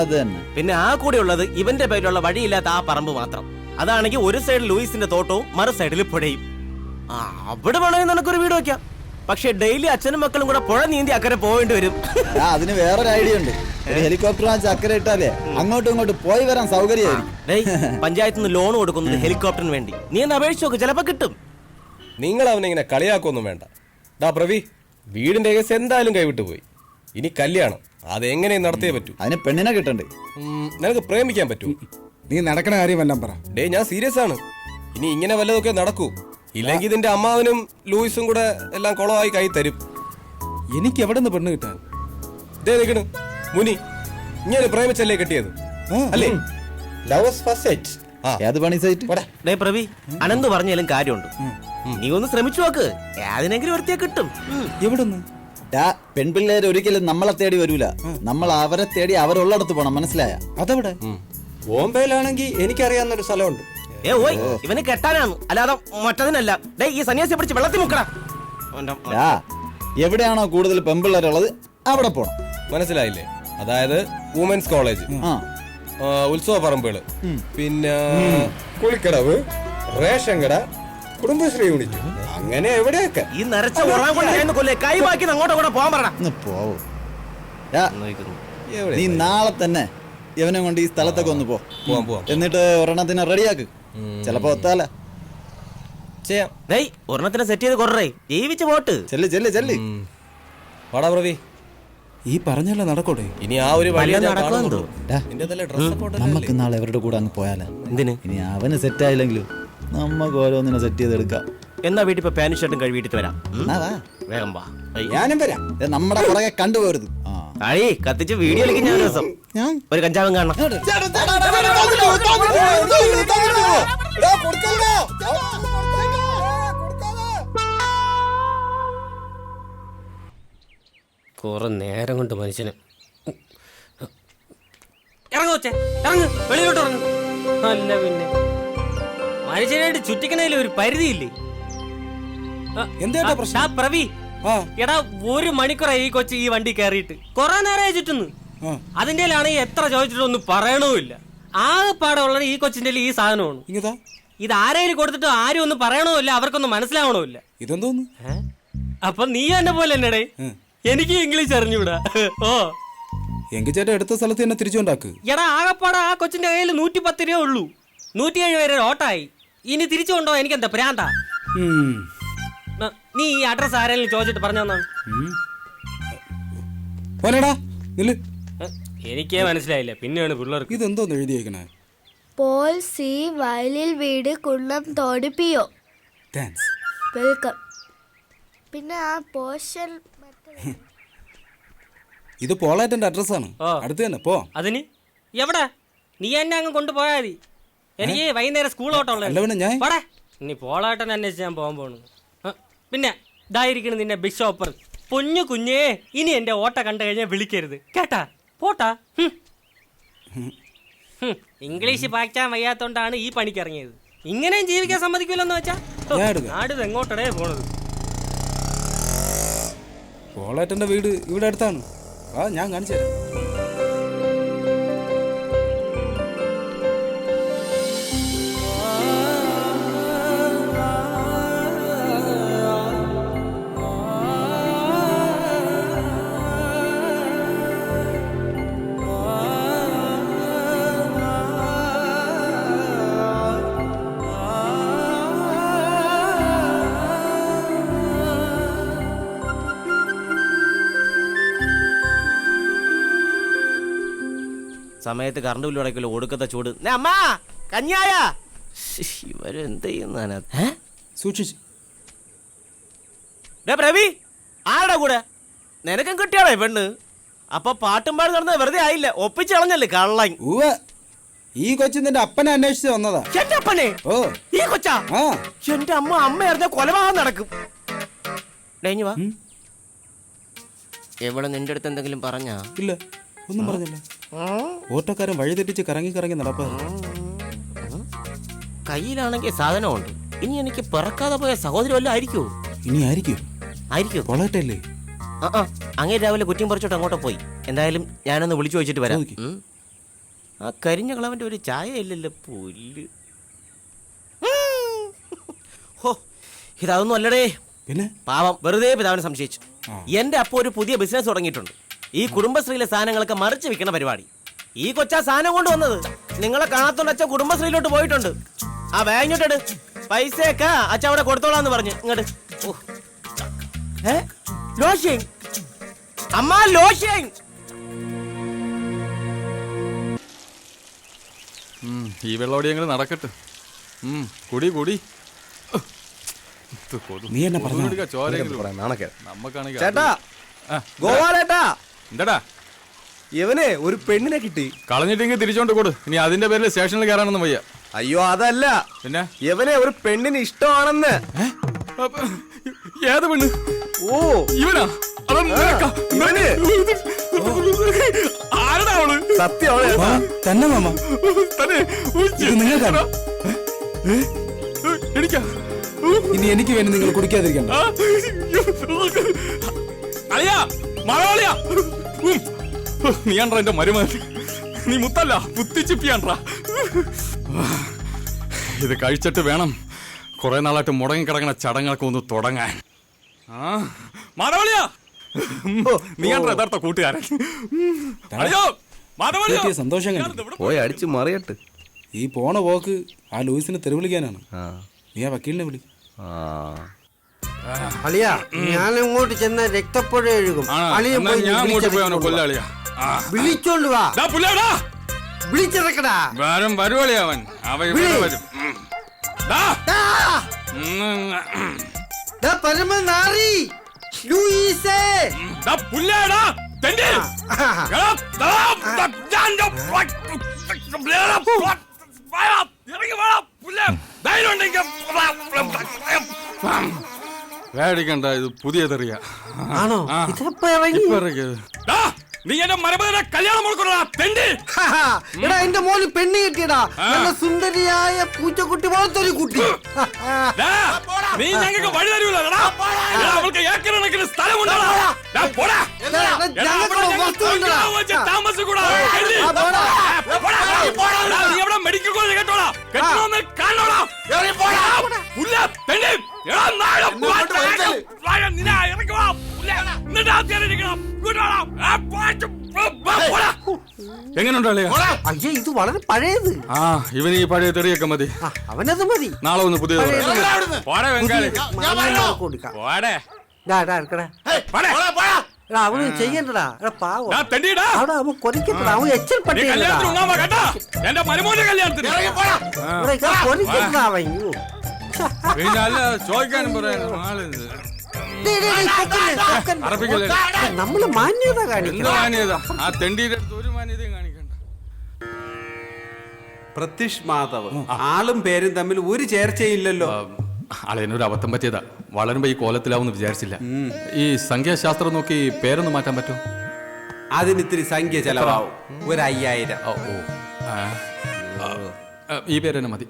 പിന്നെ ആ കൂടെ ഉള്ളത് ഇവന്റെ പേരിലുള്ള വഴിയില്ലാത്ത ആ പറമ്പ് മാത്രം. അതാണെങ്കിൽ ഒരു സൈഡിൽ ലൂയിസിന്റെ തോട്ടവും മറു സൈഡിൽ പുഴയും. അവിടെ വേണമെങ്കിൽ നിനക്കൊരു വീട് വെക്കാം. പക്ഷെ ഡെയിലി അച്ഛനും മക്കളും കൂടെ പുഴ നീന്തി അക്കരെ പോവേണ്ടി വരും. അതിന് വേറൊരു ഐഡിയ ഉണ്ട്. ഹെലികോപ്റ്റർ വാങ്ങിച്ച് അക്കരെ ഇട്ടാലേ അങ്ങോട്ടും ഇങ്ങോട്ടും പോയി വരാൻ സൗകര്യമായിരിക്കും. പഞ്ചായത്തിൽ നിന്ന് ലോൺ കൊടുക്കുന്നത് ഹെലികോപ്റ്ററിന് വേണ്ടി. നീ ഒന്ന് അപേക്ഷിച്ച് നോക്ക്, ചിലപ്പോ കിട്ടും. നിങ്ങൾ അവനെ ഇങ്ങനെ കളിയാക്കൊന്നും വേണ്ട. ഡാ പ്രവി, വീടിന്റെ കേസ് എന്തായാലും കൈവിട്ടു പോയി. ഇനി കല്യാണം അതെങ്ങനെയും നടത്തിയേ പറ്റൂ. അതിന് പെണ്ണിനെ കിട്ടണ്ടേ? നിനക്ക് പ്രേമിക്കാൻ പറ്റൂ? നീ നടക്കണ കാര്യം എല്ലാം പറ. ഞാൻ സീരിയസ് ആണ്. ഇനി ഇങ്ങനെ വല്ലതൊക്കെ നടക്കൂ. ഇല്ലെങ്കിൽ ഇതിന്റെ അമ്മാവനും ലൂയിസും കൂടെ എല്ലാം കുളമായി കൈ തരും. എനിക്ക് എവിടെ നിന്ന് പെണ്ണ് കിട്ടാൻ? നിൽക്കണ് മുനി, ഇങ്ങനെ പ്രേമിച്ചല്ലേ കെട്ടിയത് അല്ലേ? Lovers first sight. ഏത് പണി സൈറ്റ്? പ്രവി, അനന്ത് പറഞ്ഞാലും കാര്യമുണ്ട്. നീ ഒന്ന് ശ്രമിച്ചു നോക്ക്, ഏതിനെങ്കിലും ഒരുത്തിയെ കിട്ടും. എവിടുന്ന്? പെൺപിള്ളേർ ഒരിക്കലും നമ്മളെ തേടി വരൂല. നമ്മൾ അവരെ തേടി അവരുള്ളിടത്ത് പോണം, മനസ്സിലായ? അതെവിടെ? ബോംബെയിലാണെങ്കിൽ എനിക്കറിയാവുന്നൊരു സ്ഥലമുണ്ട്. ഇവന് കെട്ടാനാണ്, അല്ലാതെ മറ്റതിനല്ല. ഈ സന്യാസിയെ പിടിച്ച് വെള്ളത്തിൽ മുക്കടാ. എവിടെയാണോ കൂടുതൽ പെൺപിള്ളേരുള്ളത് അവിടെ പോണം, മനസ്സിലായില്ലേ? അതായത് വുമൻസ് കോളേജ്, ഉത്സവ പറമ്പുകള്, പിന്നെ കുളിക്കടവ്, റേഷൻ കട, കുടുംബശ്രീ യൂണിറ്റ്, അങ്ങനെ എവിടെയൊക്കെ. ഈ നരച്ച കൈ ബാക്കി അങ്ങോട്ടോ കൂടെ പോകാൻ പറ. പോവും. നീ നാളെ തന്നെ ഇവനെ കൊണ്ട് ഈ സ്ഥലത്തൊക്കെ ഒന്ന് പോവാം. എന്നിട്ട് ഒരെണ്ണത്തിനെ റെഡിയാക്ക്. ചിലപ്പോ ഒത്താല ചെയ്യാം. ഒരെണ്ണത്തിനെ സെറ്റ് ചെയ്ത് കൊറേ ജീവിച്ച് പോട്ട്. ചെല്ല്. വാടാ പ്രവി, ഈ പറഞ്ഞല്ലേ നടക്കോട്ടെ. ഇനി ആ ഒരു വഴി നമുക്ക് നാളെ അവരുടെ കൂടെ അങ്ങ് പോയാലോ? എന്തിന്? ഇനി അവന് സെറ്റ് ആയില്ലെങ്കിലും നമുക്ക് ഓരോന്നിനെ സെറ്റ് ചെയ്തെടുക്കാം. എന്നാ വീട്ടിൽ ഇപ്പൊ പാന്റ് ഷർട്ടും കഴുകിയിട്ട് വരാം. വാ, വേഗം വാ. ഞാനും വരാം. നമ്മുടെ പുറകെ കണ്ടുപോരുത്. അഴി കത്തിച്ച് വീഡിയോയിലേക്ക് ഞാൻ ഒരു ദിവസം ഒരു കഞ്ചാവും കാണണം. കുറെ നേരം കൊണ്ട് മനുഷ്യന് ഇറങ്ങുവച്ചേ, ഇറങ്ങ്, വെളിയിലോട്ട് ഇറങ്ങ്. അല്ല പിന്നെ മനുഷ്യനായിട്ട് ചുറ്റിക്കണേലും ഒരു പരിധിയില്ലേ? എന്തേട്ടാ പ്രശ്നം? ആ, പ്രവി, ആ എടാ 1 മണിക്കൂറായി ഈ കൊച്ചു ഈ വണ്ടി കയറിയിട്ട് കൊറേ നേരമായി ചുറ്റുന്നു. ആ. അതിന്റെ എത്ര ചോദിച്ചിട്ടൊന്നും പറയണമില്ല. ആകെപ്പാടെ ഉള്ളത് ഈ കൊച്ചിന്റെ ഈ സാധനമാണ്. ഇങ്ങതാ ഇത് ആരെങ്കിലും കൊടുത്തിട്ട് ആരും ഒന്നും പറയണമില്ല, അവർക്കൊന്നും മനസ്സിലാവണമില്ല. ഇതെന്തോന്ന്? അപ്പൊ നീ എന്നെ പോലെ എന്നടേ, എനിക്ക് ഇംഗ്ലീഷ് അറിഞ്ഞൂടാ. ഓ എങ്കിൽ ചേട്ടാ എടുത്ത സ്ഥലത്ത് തന്നെ തിരിച്ചുകൊണ്ടാക്ക്. എടാ ആകെപ്പാടെ ആ കൊച്ചിന്റെ കയ്യിൽ 110 രൂപ ഉള്ളൂ. 107 വരെ ഓട്ടായി. ഇനി തിരിച്ചു കൊണ്ടോ എനിക്ക് എന്താ പ്രാന്താ? നീ ഈ അഡ്രസ് ആരെങ്കിലും ചോദിച്ചിട്ട് പറഞ്ഞു തന്നാണ്. പോലെടാ നില്ല്. എനിക്കേ മനസ്സിലായില്ല, പിന്നെയാണ് പിള്ളേർക്ക്. ഇതെന്തോന്ന് എഴുതിയേക്കണേ? പോൾ സി വയലിൽ വീട് കുന്നം തോടിപ്പിയോ. താങ്ക്സ്. വെൽക്കം. പിന്നെ ആ പോഷൻ ഇത് പോളാറ്റന്റെ അഡ്രസ്സാണ്. അടുത്ത് തന്നെ പോ. അതിന് എവിടെ? നീ എന്നെ അങ്ങ് കൊണ്ടുപോയാ മതി. എനിക്ക് വൈകുന്നേരം സ്കൂൾ അല്ല പിന്നെ ഞാൻ ഓട്ടമുള്ള ഇനി പോളാട്ടൻ അന്വേഷിച്ച് ഞാൻ പോകാൻ പോണു. പിന്നെ ഇതായിരിക്കണം നിന്റെ ബിഗ് ഷോപ്പർ. പൊന്നു കുഞ്ഞേ, ഇനി എന്റെ ഓട്ട കണ്ടു കഴിഞ്ഞാൽ വിളിക്കരുത് കേട്ടാ. പോട്ടാ. ഇംഗ്ലീഷ് പാക്കാൻ വയ്യാത്തോണ്ടാണ് ഈ പണിക്ക് ഇറങ്ങിയത്. ഇങ്ങനെയും ജീവിക്കാൻ സമ്മതിക്കില്ലെന്ന് വെച്ചാ നാട് എങ്ങോട്ടടേ പോണത്. പോളാറ്റന്റെ വീട് ഇവിടെ അടുത്താണ്. ആ ഞാൻ കാണിച്ചു തരാം. സമയത്ത് കറണ്ട് ബില്ല് അടയ്ക്കല്ലോ, ഒടുക്കത്തെ ചൂട്. അമ്മാ കഞ്ഞായ ഇവരെന്ത് ചെയ്യുന്ന സൂക്ഷിച്ച്. പ്രവി, ആരുടെ കൂടെ? നിനക്കും കിട്ടിയാടേ പെണ്ണ്? അപ്പൊ പാട്ടും പാടി നടന്നത് വെറുതെ ആയില്ല, ഒപ്പിച്ചളഞ്ഞല്ലേ കള്ളൻ. ഈ കൊച്ചു നിന്റെ അപ്പനെ അന്വേഷിച്ച് വന്നതാ. എന്റെ അപ്പനെ? ഓ ഈ കൊച്ചാ? ആ എന്റെ അമ്മ അറിഞ്ഞ കൊലപാതകം നടക്കും. വാ. എവിടെ നിന്റെ അടുത്ത് എന്തെങ്കിലും പറഞ്ഞാ? ഇല്ല, ഒന്നും പറഞ്ഞില്ല. ഓട്ടോക്കാരൻ വഴി തെറ്റിച്ച് കറങ്ങി കറങ്ങി നടപ്പാ. കയ്യിലാണെങ്കിൽ സാധനമുണ്ട്. ഇനി എനിക്ക് പിറക്കാതെ പോയ സഹോദരി വല്ലതും ആയിരിക്കുമോ? ഇനി ആയിരിക്കും. പൊളാറ്റല്ലേ? അങ്ങനെ രാവിലെ കുറ്റിയും പറിച്ചോട്ട് അങ്ങോട്ട് പോയി. എന്തായാലും ഞാനൊന്ന് വിളിച്ചു ചോദിച്ചിട്ട് വരാം. ആ കരിഞ്ഞ കളവന്റെ ഒരു ചായ ഇല്ലല്ലോ, പുല്ല്. ഹോ, ഇതൊന്നും അല്ലടേ. പിന്നെ പാവം വെറുതെ പിതാവിനെ സംശയിച്ചു. എന്റെ അപ്പ ഒരു പുതിയ ബിസിനസ് തുടങ്ങിയിട്ടുണ്ട്. ഈ കുടുംബശ്രീയിലെ സാധനങ്ങളൊക്കെ മറിച്ച് വിൽക്കുന്ന പരിപാടി. ഈ കൊച്ചാ സാധനം കൊണ്ടുവന്നത്. നിങ്ങളെ കാണാത്തോണ്ട് അച്ഛൻ കുടുംബശ്രീയിലോട്ട് പോയിട്ടുണ്ട്. ആ ബാങ്കിട്ട് പൈസയൊക്കെ അച്ഛൻ അവിടെ കൊടുത്തോളാന്ന് പറഞ്ഞു. ഇങ്ങോട്ട് ലോഷൻ അമ്മ, ലോഷൻ. ഈ വെള്ളോടി എങ്ങനെ നടക്കട്ടെ. കുടി കുടി. നീ എന്നെ പറഞ്ഞു. ചേട്ടാ, ഗോവാലേട്ടാ, എന്താടാ ഇവനെ ഒരു പെണ്ണിനെ കിട്ടി. കളഞ്ഞിട്ടെങ്കിൽ തിരിച്ചോണ്ട് കൊടു. ഇനി അതിന്റെ പേരിൽ സ്റ്റേഷനിൽ കയറാനൊന്നും വയ്യ. അയ്യോ അതല്ല, പിന്നെ ഇവനെ ഒരു പെണ്ണിന് ഇഷ്ടമാണെന്ന്. ഏത് പെണ്ണ്? ഓ ഇവനാ? ആരടാ അവള്? സത്യമാണ് തന്നെ മാമ. തന്നെ നിങ്ങൾക്കാണ്. എനിക്കാ? ഇനി എനിക്ക് വേണ്ടി നിങ്ങൾ കുടിക്കാതിരിക്കണ്ട. അളിയാ, മലയാളിയാ, നീയാണ്ട്രാ എന്റെ മരുമകൻ. നീ മുത്തല്ല, പുത്തിച്ചിപ്പിയാണ്ട്രാ. ഇത് കഴിച്ചിട്ട് വേണം കുറെ നാളായിട്ട് മുടങ്ങിക്കിടങ്ങണ ചടങ്ങൊക്കെ ഒന്ന് തുടങ്ങാൻ. മലയാളിയാ, നീയാണ്ട്രാ യഥാർത്ഥ കൂട്ടുകാരൻ. അയ്യോ സന്തോഷം പോയി അടിച്ചു മറിയട്ട്. ഈ പോണ പോക്ക് ആ ലൂയിസിനെ തെരുവിളിക്കാനാണ്. നീ ആ വക്കീലിനെ വിളി. അളിയാ, ഞാൻ അങ്ങോട്ട് ചെന്ന രക്തപ്പുഴ എഴുകും. കൊല്ലാളിയാ, വിളിച്ചോണ്ട് വാ. വിളിച്ചിറക്കടാ. വരുവളിയാ അവൻ. വരും. പരമനാറി ലൂയിസേ. പുല്ലാടാ. തെണ്ടി. എടാ, ദാ, ഞാൻ ഇറങ്ങി വാ, പുല്ലേ. ധൈര്യം ഉണ്ടെങ്കിൽ പേടിക്കണ്ട, ഇത് പുതിയ തെറിയ. ആണോ ഇതെപ്പോ ഇറങ്ങി? നീ എന്റെ മരപതിനെ കല്യാണം മുടക്കണോ തെണ്ടി? എടാ എന്റെ മോന് പെണ്ണ് കിട്ടിയടാ, നല്ല സുന്ദരിയായ പൂച്ചക്കുട്ടി പോലത്തെ ഒരു കുട്ടി. നീ ഞങ്ങൾക്ക് വഴി തരൂല. അവൾക്ക് ഏക്കറണക്കിന് സ്ഥലമുണ്ടോ? നീ എവിടെ മെഡിക്കൽ കോളേജ് കേട്ടോളാം, കെട്ടണമെന്ന് കാണോളാം. എങ്ങനെയുണ്ടോ? അയ്യേ ഇത് വളരെ പഴയത്. ആ ഇവന് ഈ പഴയ തെറിയൊക്കെ മതി. അവനത് മതി. നാളെ ഒന്ന് പുതിയ അവന് ചെയ്യണ്ടടാ. പാവം അവിടെ അവൻ കൊതിക്കട്ടടാ, അവൻ എച്ചൽ പട്ടിയടാ എന്റെ മരുമോന്റെ കല്യാണത്തിന് കൊതിക്കട്ടടാ അവൻ. പിന്നെ അല്ല ചോദിക്കാനും പറയാനും ആളുണ്ട്. നമ്മള് മാന്യത എന്ത് കാണിക്കണം. മാന്യത? ആ തെണ്ടിയുടെ അടുത്ത് ഒരു മാന്യതയും കാണിക്കണ്ട. പ്രത്യക്ഷ് മാധവ് ആളും പേരും തമ്മിൽ ഒരു ചേർച്ചയില്ലല്ലോ. ആളെന്നൊരു അബദ്ധം പറ്റിയതാ. വളരുമ്പോ ഈ കോലത്തിലാവുമെന്ന് വിചാരിച്ചില്ല. ഈ സംഖ്യാശാസ്ത്രം നോക്കി പേരൊന്ന് മാറ്റാൻ പറ്റുമോ? അതിന് ഇത്തിരി സംഖ്യ ചെലവാവും, ഒരു 5000. ഈ പേര് തന്നെ മതി.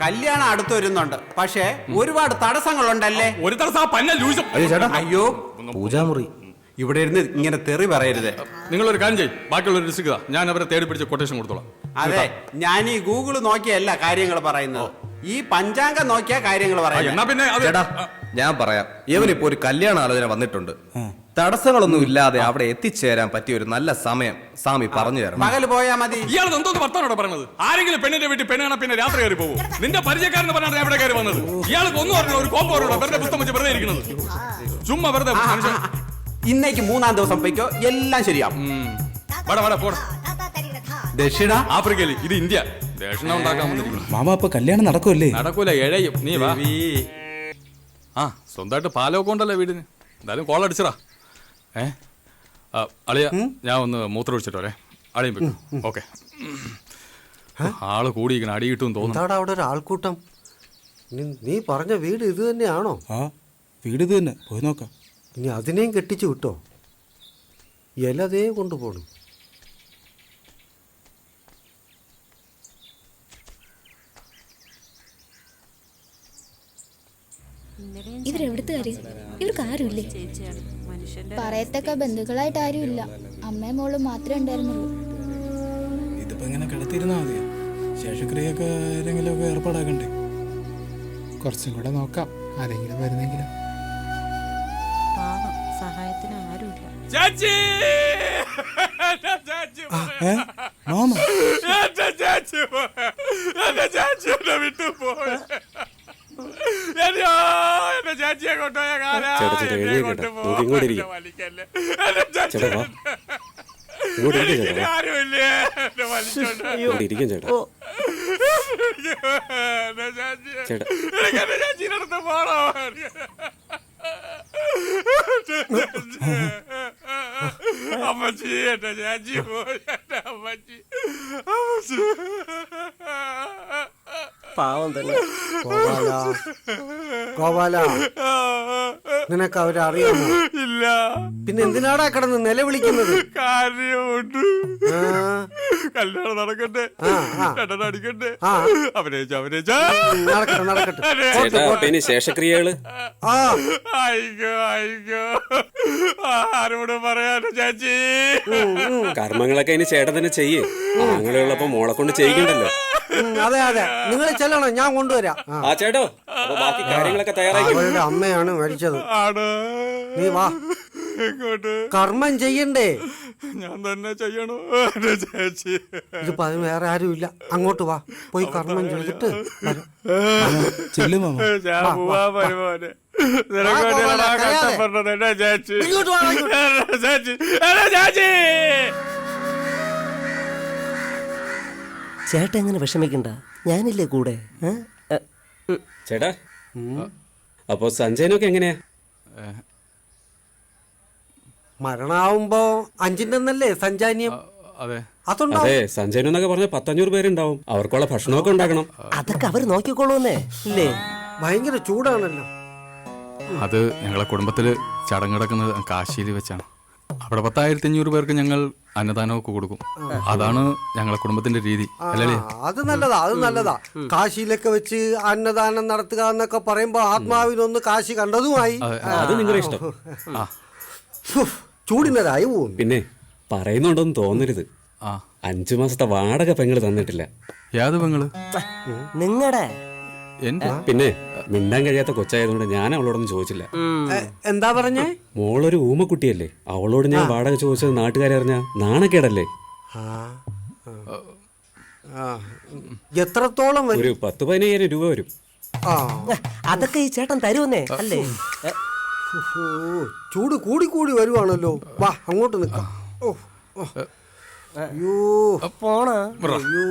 കല്യാണം അടുത്ത് വരുന്നുണ്ട്, പക്ഷേ ഒരുപാട് തടസ്സങ്ങളുണ്ടല്ലേ. ഒരു തടസ്സം അയ്യോ പൂജാമുറി ഇവിടെ ഇരുന്ന് ഇങ്ങനെ തെറി പറയരുത്. നിങ്ങളൊരു കാര്യം ചെയ്യും, ബാക്കിയുള്ള ഡിസ്ട്രിക്ട് ഞാൻ അവരെ തേടി പിടിച്ച് കൊട്ടേഷൻ കൊടുത്തോളാം. അതെ, ഞാൻ ഈ ഗൂഗിൾ നോക്കിയല്ല കാര്യങ്ങൾ പറയുന്നത്, ഈ പഞ്ചാംഗം നോക്കിയ കാര്യങ്ങൾ പറയുന്നത്. എന്നാ പിന്നെ അത് ഞാൻ പറയാം. ഇവനിപ്പോ ഒരു കല്യാണ ആലോചന വന്നിട്ടുണ്ട്. തടസ്സങ്ങളൊന്നും ഇല്ലാതെ അവിടെ എത്തിച്ചേരാൻ പറ്റിയ ഒരു നല്ല സമയം സ്വാമി പറഞ്ഞു തരണം. പകല് പോയാ മതി. ഇയാൾ എന്തോന്ന് വർത്താനോടെ പറഞ്ഞത്? ആരെങ്കിലും പെണ്ണിന്റെ വീട്ടിൽ പെണ്ണാണ് പിന്നെ രാത്രി കയറി പോകും. നിന്റെ പരിചയക്കാരൻ പറഞ്ഞാണ് എവിടെ കയറി വന്നത്. ഇയാൾക്ക് ഒന്നും അറിഞ്ഞോ? ഒരു കോമ്പോ വെറുതെ പുസ്തകം വെച്ച് വെറുതെ ഇരിക്കുന്നത്, ചുമ്മാ വെറുതെ മനുഷ്യൻ. ഇന്നേക്ക് 3-ാം ദിവസം പോയിക്കോ, എല്ലാം ശരിയാവും. ദക്ഷിണ ആഫ്രിക്കയിൽ, ഇത് ഇന്ത്യ. ദക്ഷിണ ഉണ്ടാക്കാൻ വന്നിരിക്കുന്നു. മാമ ഇപ്പൊ കല്യാണം നടക്കുമല്ലേ? നടക്കൂല, എഴയും. നീ വാ. ആ സ്വന്തമായിട്ട് പാലമൊക്കെ ഉണ്ടല്ലോ വീടിന്. എന്തായാലും കോളടിച്ചറാ. അളിയ ഞാൻ ഒന്ന് മൂത്രം ഒഴിച്ചിട്ട് വരെ. അളിയും വെക്കും. ഓക്കെ. ആള് കൂടിയിരിക്കണം, അടി കിട്ടും തോന്നുന്നു. എന്താടാ അവിടെ ഒരു ആൾക്കൂട്ടം? നീ പറഞ്ഞ വീട് ഇത് തന്നെയാണോ? ആ വീട് ഇത് തന്നെ, പോയി നോക്കാം. ഇനി അതിനെയും കെട്ടിച്ചു വിട്ടോ? ഇലതേ കൊണ്ടുപോകണം. ഇവരെവിടുത്തെ കാര്യം? ഇവർക്ക് ആരുമില്ലേ? പറയത്തക്ക ബന്ധുക്കളായിട്ട് ആരുമില്ല. അമ്മയും മോളും മാത്രമേ ഉണ്ടായിരുന്നുള്ളൂ. ഇതിപ്പോ ഇങ്ങനെ കിടത്തിരുന്നാ മതിയോ? ശേഷക്രിയൊക്കെ ആരെങ്കിലും ഒക്കെ ഏർപ്പാടാക്കണ്ടേ? കുറച്ചും കൂടെ നോക്കാം, ആരെങ്കിലും വരുന്നെങ്കിലും. പാവം, സഹായത്തിന് ആരുമില്ല. മാമ എന്റെ ചാച്ചിയെ കൊണ്ടുപോയ ചാച്ചിനടുത്ത് പോണോ? അമ്മച്ചി, എന്റെ ചാച്ചി പോയി. അമ്മച്ചി, അമ്മച്ചി പാവം തന്നെ. ഗോപാല, നിനക്ക് അവരെ അറിയാമോ? ഇല്ല. പിന്നെ എന്തിനാടാ കിടന്ന് നിലവിളിക്കുന്നത്? കാര്യമുണ്ട്. കല്യാണം നടക്കട്ടെ, അടിക്കട്ടെ. നടക്കട്ടെ. ശേഷക്രിയകള് അയ്യോ ആരോട് പറയാനോ ചാച്ചി? കർമ്മങ്ങളൊക്കെ ഇനി ചേട്ടൻ തന്നെ ചെയ്യേ. ആങ്ങളുള്ളപ്പോ മോളെ കൊണ്ട് ചെയ്യിക്കണ്ടല്ലോ. അതെ അതെ, നിങ്ങൾ ചെല്ലണം, ഞാൻ കൊണ്ടുവരാം. ആ ചേട്ടോ, ബാക്കി കാര്യങ്ങളൊക്കെ തയ്യാറായി. അവരുടെ അമ്മയാണ് മരിച്ചത്. നീ വാ. കർമ്മം ചെയ്യണ്ടേ? ഞാൻ തന്നെ ചെയ്യണോ ചേച്ചി? ഇതിപ്പോ അത് വേറെ ആരും ഇല്ല. അങ്ങോട്ട് വാ, പോയി കർമ്മം ചെയ്തിട്ട് ചെല്ലു മാമ. ചേട്ടൻ എങ്ങനെ വിഷമിക്കണ്ട, ഞാനില്ലേ കൂടെ. ചേട്ടാ, അപ്പൊ സഞ്ജയനൊക്കെ എങ്ങനെയാ? മരണാവുമ്പോ 5ന്റെ അന്നല്ലേ സഞ്ചാന്യം? അതെ അതുണ്ടോ? അതെ സഞ്ജയൻ എന്നൊക്കെ പറഞ്ഞ 500 പേരുണ്ടാവും. അവർക്കുള്ള ഭക്ഷണമൊക്കെ ഉണ്ടാക്കണം. അതൊക്കെ അവർ നോക്കിക്കോളൂന്നേ ഇല്ലേ? ഭയങ്കര ചൂടാണല്ലോ. അത് ഞങ്ങളെ കുടുംബത്തിൽ ചടങ്ങ് നടക്കുന്നത് കാശിയിൽ വെച്ചാണ്. അവിടെ 10,500 പേർക്ക് ഞങ്ങൾ അന്നദാനമൊക്കെ കൊടുക്കും. അതാണ് ഞങ്ങളെ കുടുംബത്തിന്റെ രീതി അല്ലേ? അത് നല്ലതാ, അത് നല്ലതാ. കാശിയിലൊക്കെ വെച്ച് അന്നദാനം നടത്തുക എന്നൊക്കെ പറയുമ്പോ ആത്മാവിനൊന്ന് കാശി കണ്ടതുമായി. അത് നിങ്ങളുടെ ഇഷ്ടം. ചൂടിനതായി പോകും. പിന്നെ പറയുന്നുണ്ടെന്ന് തോന്നരുത്, 5 മാസത്തെ വാടക പെങ്ങള് തന്നിട്ടില്ല. യാത് പെങ്ങള്? നിങ്ങടെ എന്റെ പിന്നെ മിണ്ടാൻ കഴിയാത്ത കൊച്ചായതുകൊണ്ട് ഞാൻ അവളോടൊന്നും ചോദിച്ചില്ല. എന്താ പറഞ്ഞേ? മോളൊരു ഊമക്കുട്ടിയല്ലേ, അവളോട് ഞാൻ വാടക ചോദിച്ചത് നാട്ടുകാരെ അറിഞ്ഞാ നാണക്കേടല്ലേ? എത്രത്തോളം ഒരു 10-15,000 രൂപ വരും. അതൊക്കെ ഈ ചേട്ടൻ തരുമെന്നേ അല്ലേ? ചൂട് കൂടി കൂടി വരുവാണല്ലോ. വാ അങ്ങോട്ട് നിൽക്കാം. അയ്യോ പോണ അയ്യോ.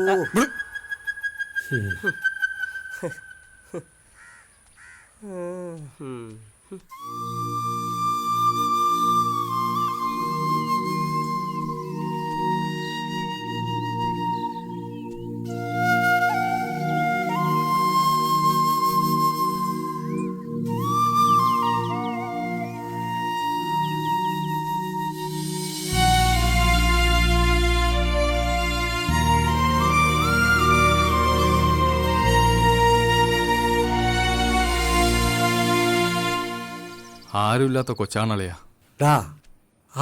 ആരുമില്ലാത്ത കൊച്ചാണല്ലയാ. ഡാ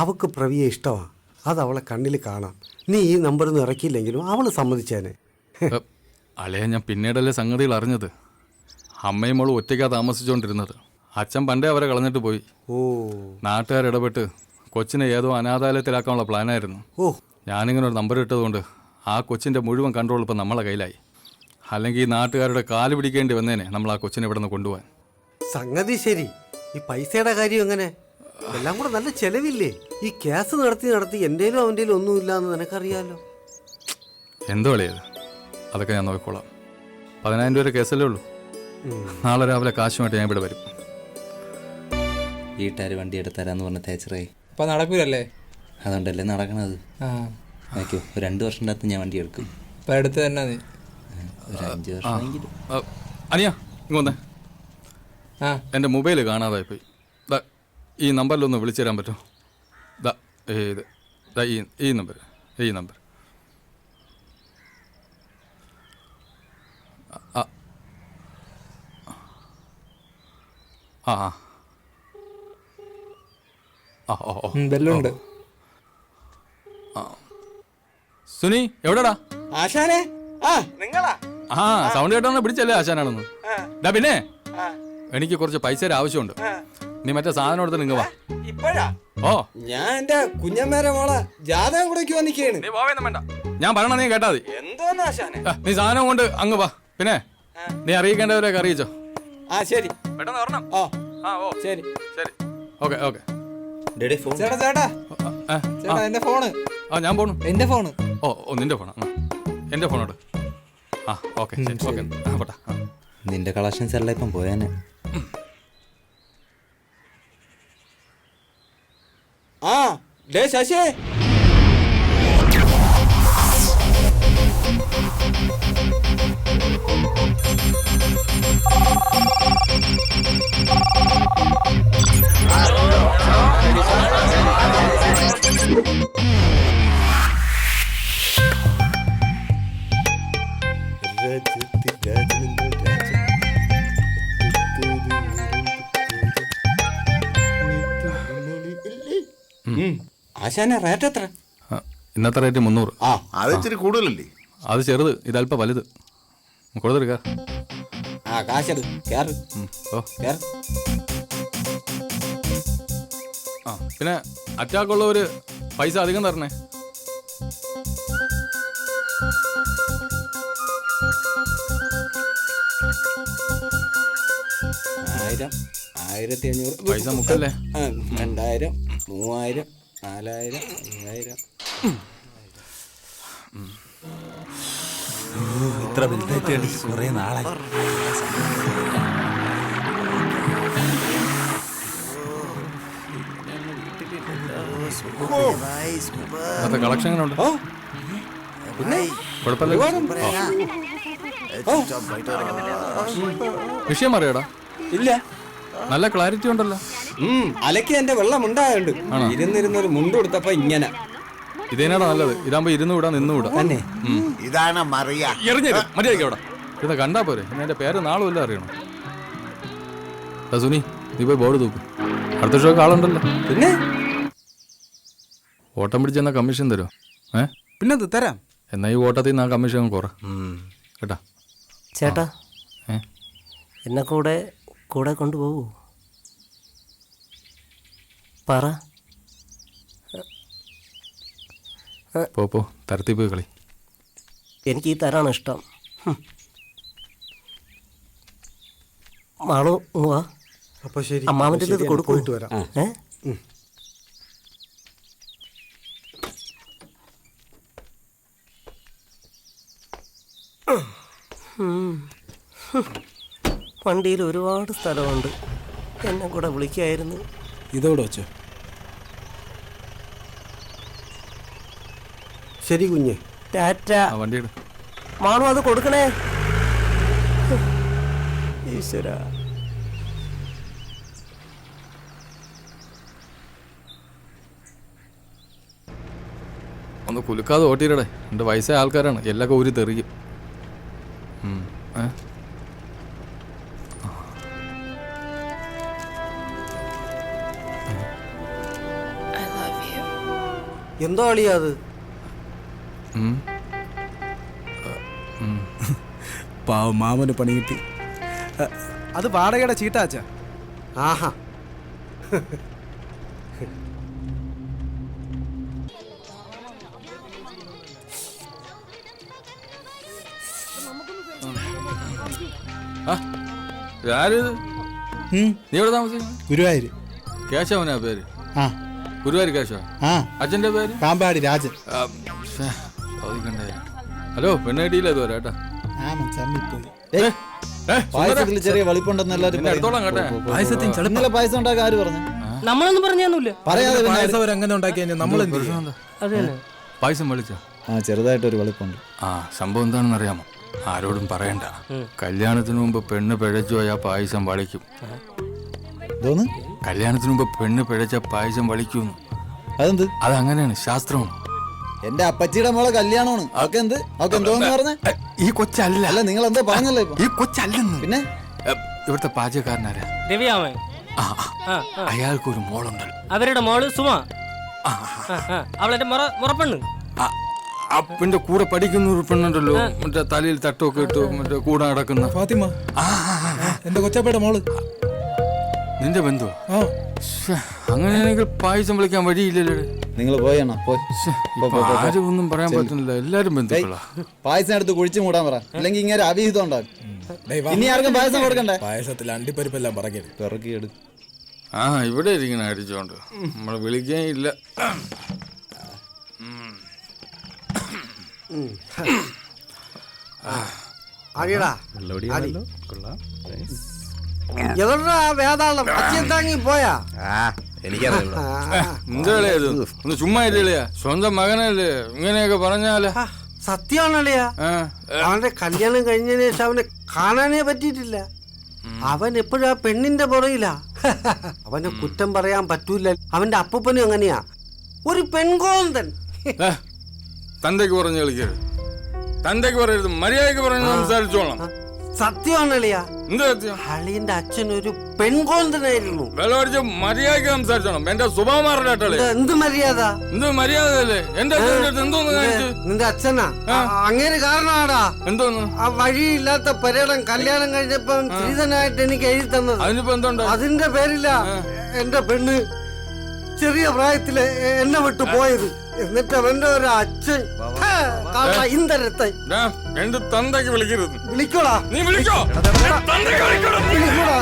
അവക്ക് പ്രവിയെ ഇഷ്ടമാ. അത് അവളെ കണ്ണിൽ കാണാം. നീ ഈ നമ്പർ ഒന്നും ഇറക്കിയില്ലെങ്കിലും അവള് സമ്മതിച്ചേനെ. അളയാ ഞാൻ പിന്നീടല്ലേ സംഗതികൾ അറിഞ്ഞത്. അമ്മയും മോളും ഒറ്റയ്ക്കാ താമസിച്ചുകൊണ്ടിരുന്നത്. അച്ഛൻ പണ്ടേ അവരെ കളഞ്ഞിട്ട് പോയി. നാട്ടുകാരിടപെട്ട് കൊച്ചിനെ ഏതോ അനാഥാലയത്തിലാക്കാനുള്ള പ്ലാനായിരുന്നു. ഞാനിങ്ങനെ ഒരു നമ്പർ ഇട്ടതുകൊണ്ട് ആ കൊച്ചിൻ്റെ മുഴുവൻ കൺട്രോൾ ഇപ്പം നമ്മളെ കയ്യിലായി. അല്ലെങ്കിൽ ഈ നാട്ടുകാരുടെ കാല് പിടിക്കേണ്ടി വന്നേനെ നമ്മൾ ആ കൊച്ചിനെ ഇവിടെ നിന്ന് കൊണ്ടുപോകാൻ. സംഗതി ശരി. ഈ പൈസയുടെ കാര്യം എങ്ങനെ? എല്ലാം കൂടെ നല്ല ചെലവില്ലേ? ഈ കേസ് നടത്തി എന്തേലും അവൻ്റെലും ഒന്നുമില്ലാന്ന് നിനക്കറിയാലോ. എന്തോ കളിയത്? അതൊക്കെ ഞാൻ നോക്കിക്കോളാം. 10,000 രൂപ കേസല്ലേ ഉള്ളൂ. നാളെ രാവിലെ കാശുമായിട്ട് ഞാൻ ഇവിടെ വരും. വീട്ടുകാർ വണ്ടി എടുത്തരാന്ന് പറഞ്ഞ തേച്ചറേ അപ്പൊ നടക്കൂലല്ലേ? അതുകൊണ്ടല്ലേ നടക്കണത്. നോക്കൂ, 2 വർഷത്തിനകത്ത് ഞാൻ വണ്ടി എടുക്കും. ഇപ്പൊ അടുത്ത് തന്നെ നീ ഒരു 5 വർഷമെങ്കിലും. അനിയാ ഇങ്ങോന്നേ, എൻ്റെ മൊബൈൽ കാണാതായിപ്പോയി. ഈ നമ്പറിലൊന്ന് വിളിച്ചു തരാൻ പറ്റുമോ? ഈ നമ്പർ ബെല്ലുണ്ട്. സുനി എവിടെടാ? ആശാനെ നിങ്ങളാ? സൗണ്ട് കേട്ടോ പിടിച്ചല്ലേ ആശാനാണെന്ന്. പിന്നെ എനിക്ക് കുറച്ച് പൈസയുടെ ആവശ്യമുണ്ട്. നീ മറ്റേ സാധനം എടുത്ത് നിങ്ങൾ വാ. ഇപ്പോഴാ? ഓ ഞാൻ എന്റെ കുഞ്ഞമ്മേരെ മോളെ ജാതകം കൂടെ വന്നിക്കാണ്. നീ പോവേന്നും വേണ്ട, ഞാൻ പറയണ നീ കേട്ടാ മതി. എന്തോന്ന് ആശാനെ? നീ സാധനം കൊണ്ട് അങ്ങ് വാ. പിന്നെ നീ അറിയിക്കേണ്ടവരെയൊക്കെ അറിയിച്ചോ. ശരി, പെട്ടെന്ന് വരണം. ഓ ശരി ശരി, ഓക്കെ ഓക്കെ. ചേട്ടാ ചേട്ടാ ചേട്ടാ എന്റെ ഫോണ്. ഞാൻ പോണു. എന്റെ ഫോണ്. ഓ നിന്റെ ഫോണാ? എന്റെ ഫോണോട്. ഓക്കെ ഓക്കെ പോട്ടാ. നിന്റെ കളക്ഷൻസ് എല്ലാം ഇപ്പം പോയാനെ. ശശി ആശാനെ റേറ്റ് എത്ര? ഇന്നത്തെ റേറ്റ് 300. അത് ഇച്ചിരി കൂടുതലല്ലേ? അത് ചെറുത്, ഇതല്പം വലുത്. കൊടുത്തെടുക്ക. കാശത് കേറ്. പിന്നെ അറ്റാക്കുള്ളവര് പൈസ അധികം തരണേ. പൈസ മുക്കല്ലേ? 2000, 3000, 4000, 5000. ഇത്ര വലുതായിട്ട് കുറെ നാളായി. അന്നത്തെ കളക്ഷൻ എങ്ങനെ ഉണ്ട്? കുഴപ്പമില്ല. വിഷയം അറിയാടാ? ഇല്ല. നല്ല ക്ലാരിറ്റി ഉണ്ടല്ലോ. അലക്കി എന്റെ വെള്ളം ഉണ്ടായുണ്ട്. ഇരുന്നിരുന്നൊരു മുണ്ട് കൊടുത്തപ്പോ ഇങ്ങനെ. ഇതേനാടാ നല്ലത്. ഇതാകുമ്പോ ഇരുന്ന് വിടാ നിന്ന് വിടാ തന്നെ. ഇതാണ് മറിയ. എറിഞ്ഞത് മര്യാദയ്ക്ക് അവിടെ ഇത് കണ്ടാ പോരെ. പിന്നെ എന്റെ പേര് നാളും ഇല്ല അറിയണം. സുനി നീ പോയി ബോർഡ് തൂക്ക്. അടുത്ത ഷോക്ക് ആളുണ്ടല്ലോ. പിന്നെ ഓട്ടം പിടിച്ചെന്നാ കമ്മീഷൻ തരുമോ? പിന്നെ തരാം. എന്നാ ഈ ഓട്ടത്തിൽ നിന്ന് ആ കമ്മീഷൻ കുറ കേട്ടാ. ചേട്ടാ എന്നെ കൂടെ കൊണ്ടുപോകൂ. പറ. പോ തരത്തി പോയി കളി. എനിക്ക് ഈ തരാണ് ഇഷ്ടം. മാളു വാ. അപ്പൊ ശരി, അമ്മാവൻ്റെ ഇത് കൊടുക്കും. പോയിട്ട് വരാം. വണ്ടിയിൽ ഒരുപാട് സ്ഥലമുണ്ട്. എന്നെ കൂടെ വിളിക്കായിരുന്നു. ഇതോടെ വെച്ചോ. ശരി കുഞ്ഞെ. ടാറ്റ. വണ്ടി എടു. മാണു അത് കൊടുക്കണേ. ഈശ്വര. ഒന്ന് കുലുക്കാതെ ഓട്ടിയിടടെ. എൻ്റെ വയസ്സായ ആൾക്കാരാണ്. എല്ലാം ഊരി തെറിക്കും. എന്തോ അളിയാ അത്? പാവം മാമന് പണി കിട്ടി. അത് വാടകയുടെ ചീട്ടാച്ച. ആഹാ. നീ എവിടെ താമസിക്കുന്നു? ഗുരുവായൂര്. കേശവനാ പേര്? ആ. ഗുരുവായൂർ കേശവ. അച്ഛൻ്റെ പേര്? പാമ്പാടി രാജൻ. ഹലോ പെണ്ണ് കിട്ടിയില്ല ഇതുവരെ കേട്ടാ. പായസത്തിൽ ചെറിയ വളിപ്പുണ്ടെന്ന് എല്ലാവരും പായസത്തിന് പായസം ഉണ്ടാക്കാൻ ആര് പറഞ്ഞു? നമ്മളൊന്നും പറഞ്ഞൊന്നുമില്ല. പറയാതെ അങ്ങനെ ഉണ്ടാക്കി നമ്മൾ പായസം വിളിച്ചോ? ചെറുതായിട്ടൊരു വളിപ്പുണ്ട്. സംഭവം എന്താണെന്ന് അറിയാമോ? ആരോടും പറയണ്ട. കല്യാണത്തിന് മുമ്പ് പെണ്ണ് പിഴച്ചു പോയാൽ പായസം വളിക്കും. കല്യാണത്തിന് മുമ്പ് പെണ്ണ് പിഴച്ച പായസം വളിക്കുന്നു. അതെന്ത്? അതങ്ങനെയാണ്, ശാസ്ത്രമാണ്. എന്റെ അപ്പച്ചിയുടെ മോളെ കല്യാണമാണ്. അവക്ക് എന്ത്? അവക്ക് എന്തോന്ന് പറഞ്ഞേ? ഈ കൊച്ചല്ല. അല്ല നിങ്ങൾ എന്താ പറഞ്ഞല്ലോ ഈ കൊച്ചല്ലെന്ന്. പിന്നെ ഇവിടുത്തെ പാചകക്കാരനാരാ? രവിയാമൻ. അയാൾക്കൊരു മോളുണ്ടല്ലോ. അവരുടെ മോള് സുമ. അവളെന്റെ മുറപ്പെണ്ണ്. അപ്പന്റെ കൂടെ പഠിക്കുന്ന ഒരു പെണ്ണുണ്ടല്ലോ, മറ്റേ തലയിൽ തട്ടൊക്കെ ഇട്ട് മറ്റേ കൂടെ നടക്കുന്ന ഫാത്തിമ. എന്റെ കൊച്ചപ്പയുടെ മോള്. നിന്റെ ബന്ധു? അങ്ങനെയാണെങ്കിൽ പായസം വിളിക്കാൻ വഴിയില്ലല്ലോ. നിങ്ങൾ പോയണോ? ആരും ഒന്നും പറയാൻ പറ്റുന്നില്ല. എല്ലാരും ബന്ധുക്കളാ. പായസം എടുത്ത് കുഴിച്ചു മൂടാൻ പറ, അല്ലെങ്കിൽ ഇങ്ങനെ അവിഹിതം ഉണ്ടാകും. ഇനി ആർക്കും പായസം കൊടുക്കണ്ടേ? പായസത്തിൽ അണ്ടിപ്പരിപ്പെല്ലാം പിറക്കിയെടു. ഇവിടെ ഇരിക്കണ അടിച്ചോണ്ട് നമ്മള് വിളിക്കാൻ ഇല്ല. വേദാളം അച്ഛൻ താങ്ങി പോയാ? എന്താ ഒന്ന് ചുമ്മാ ഇല്ലയാ? സ്വന്തം മകനല്ലേ ഇങ്ങനെയൊക്കെ പറഞ്ഞാല്? സത്യമാണല്ലയാ. അവന്റെ കല്യാണം കഴിഞ്ഞതിന് ശേഷം അവനെ കാണാനേ പറ്റിയിട്ടില്ല. അവൻ എപ്പോഴും ആ പെണ്ണിന്റെ പുറയിലാ. അവനെ കുറ്റം പറയാൻ പറ്റൂല. അവന്റെ അപ്പൂപ്പനും അങ്ങനെയാ, ഒരു പെൺകോന്തൻ. തന്തയ്ക്ക് പറഞ്ഞു കളിക്കരുത്. തന്തയ്ക്ക് പറയരുത്, മര്യാദക്ക് പറഞ്ഞു സംസാരിച്ചോളാം. സത്യമാണല്ലയാ. എന്താ സത്യം? അളിയന്റെ അച്ഛൻ ഒരു പെൺകോന്തനായിരുന്നു. വെള്ളമടിച്ച് മര്യാദക്ക് സംസാരിച്ചോളാം. എന്റെ സ്വഭാവം മാറില്ലേ? എന്ത് മര്യാദ? എന്ത് മര്യാദ അല്ലേ? എന്റെ എന്തോന്ന് കാണിച്ചു? നിന്റെ അച്ഛനാ അങ്ങനെ കാരണമാടാ. എന്തോന്ന്? ആ വഴിയില്ലാത്ത പര്യടം കല്യാണം കഴിഞ്ഞപ്പോ സ്ത്രീധനായിട്ട് എനിക്ക് എഴുതി തന്നത്. അതിനിപ്പോ എന്തുണ്ട്? അതിന്റെ പേരില്ല എന്റെ പെണ്ണ് ചെറിയ പ്രായത്തില് എന്നെ വിട്ടു പോയത്. എന്നിട്ട് അവന്റെ ഒരു അച്ഛൻ ഇന്തരത്തെ എന്റെ തന്തയ്ക്ക് വിളിക്കരുത്. വിളിക്കോടാ. നീ വിളിക്കോ? വിളിക്കോടാ.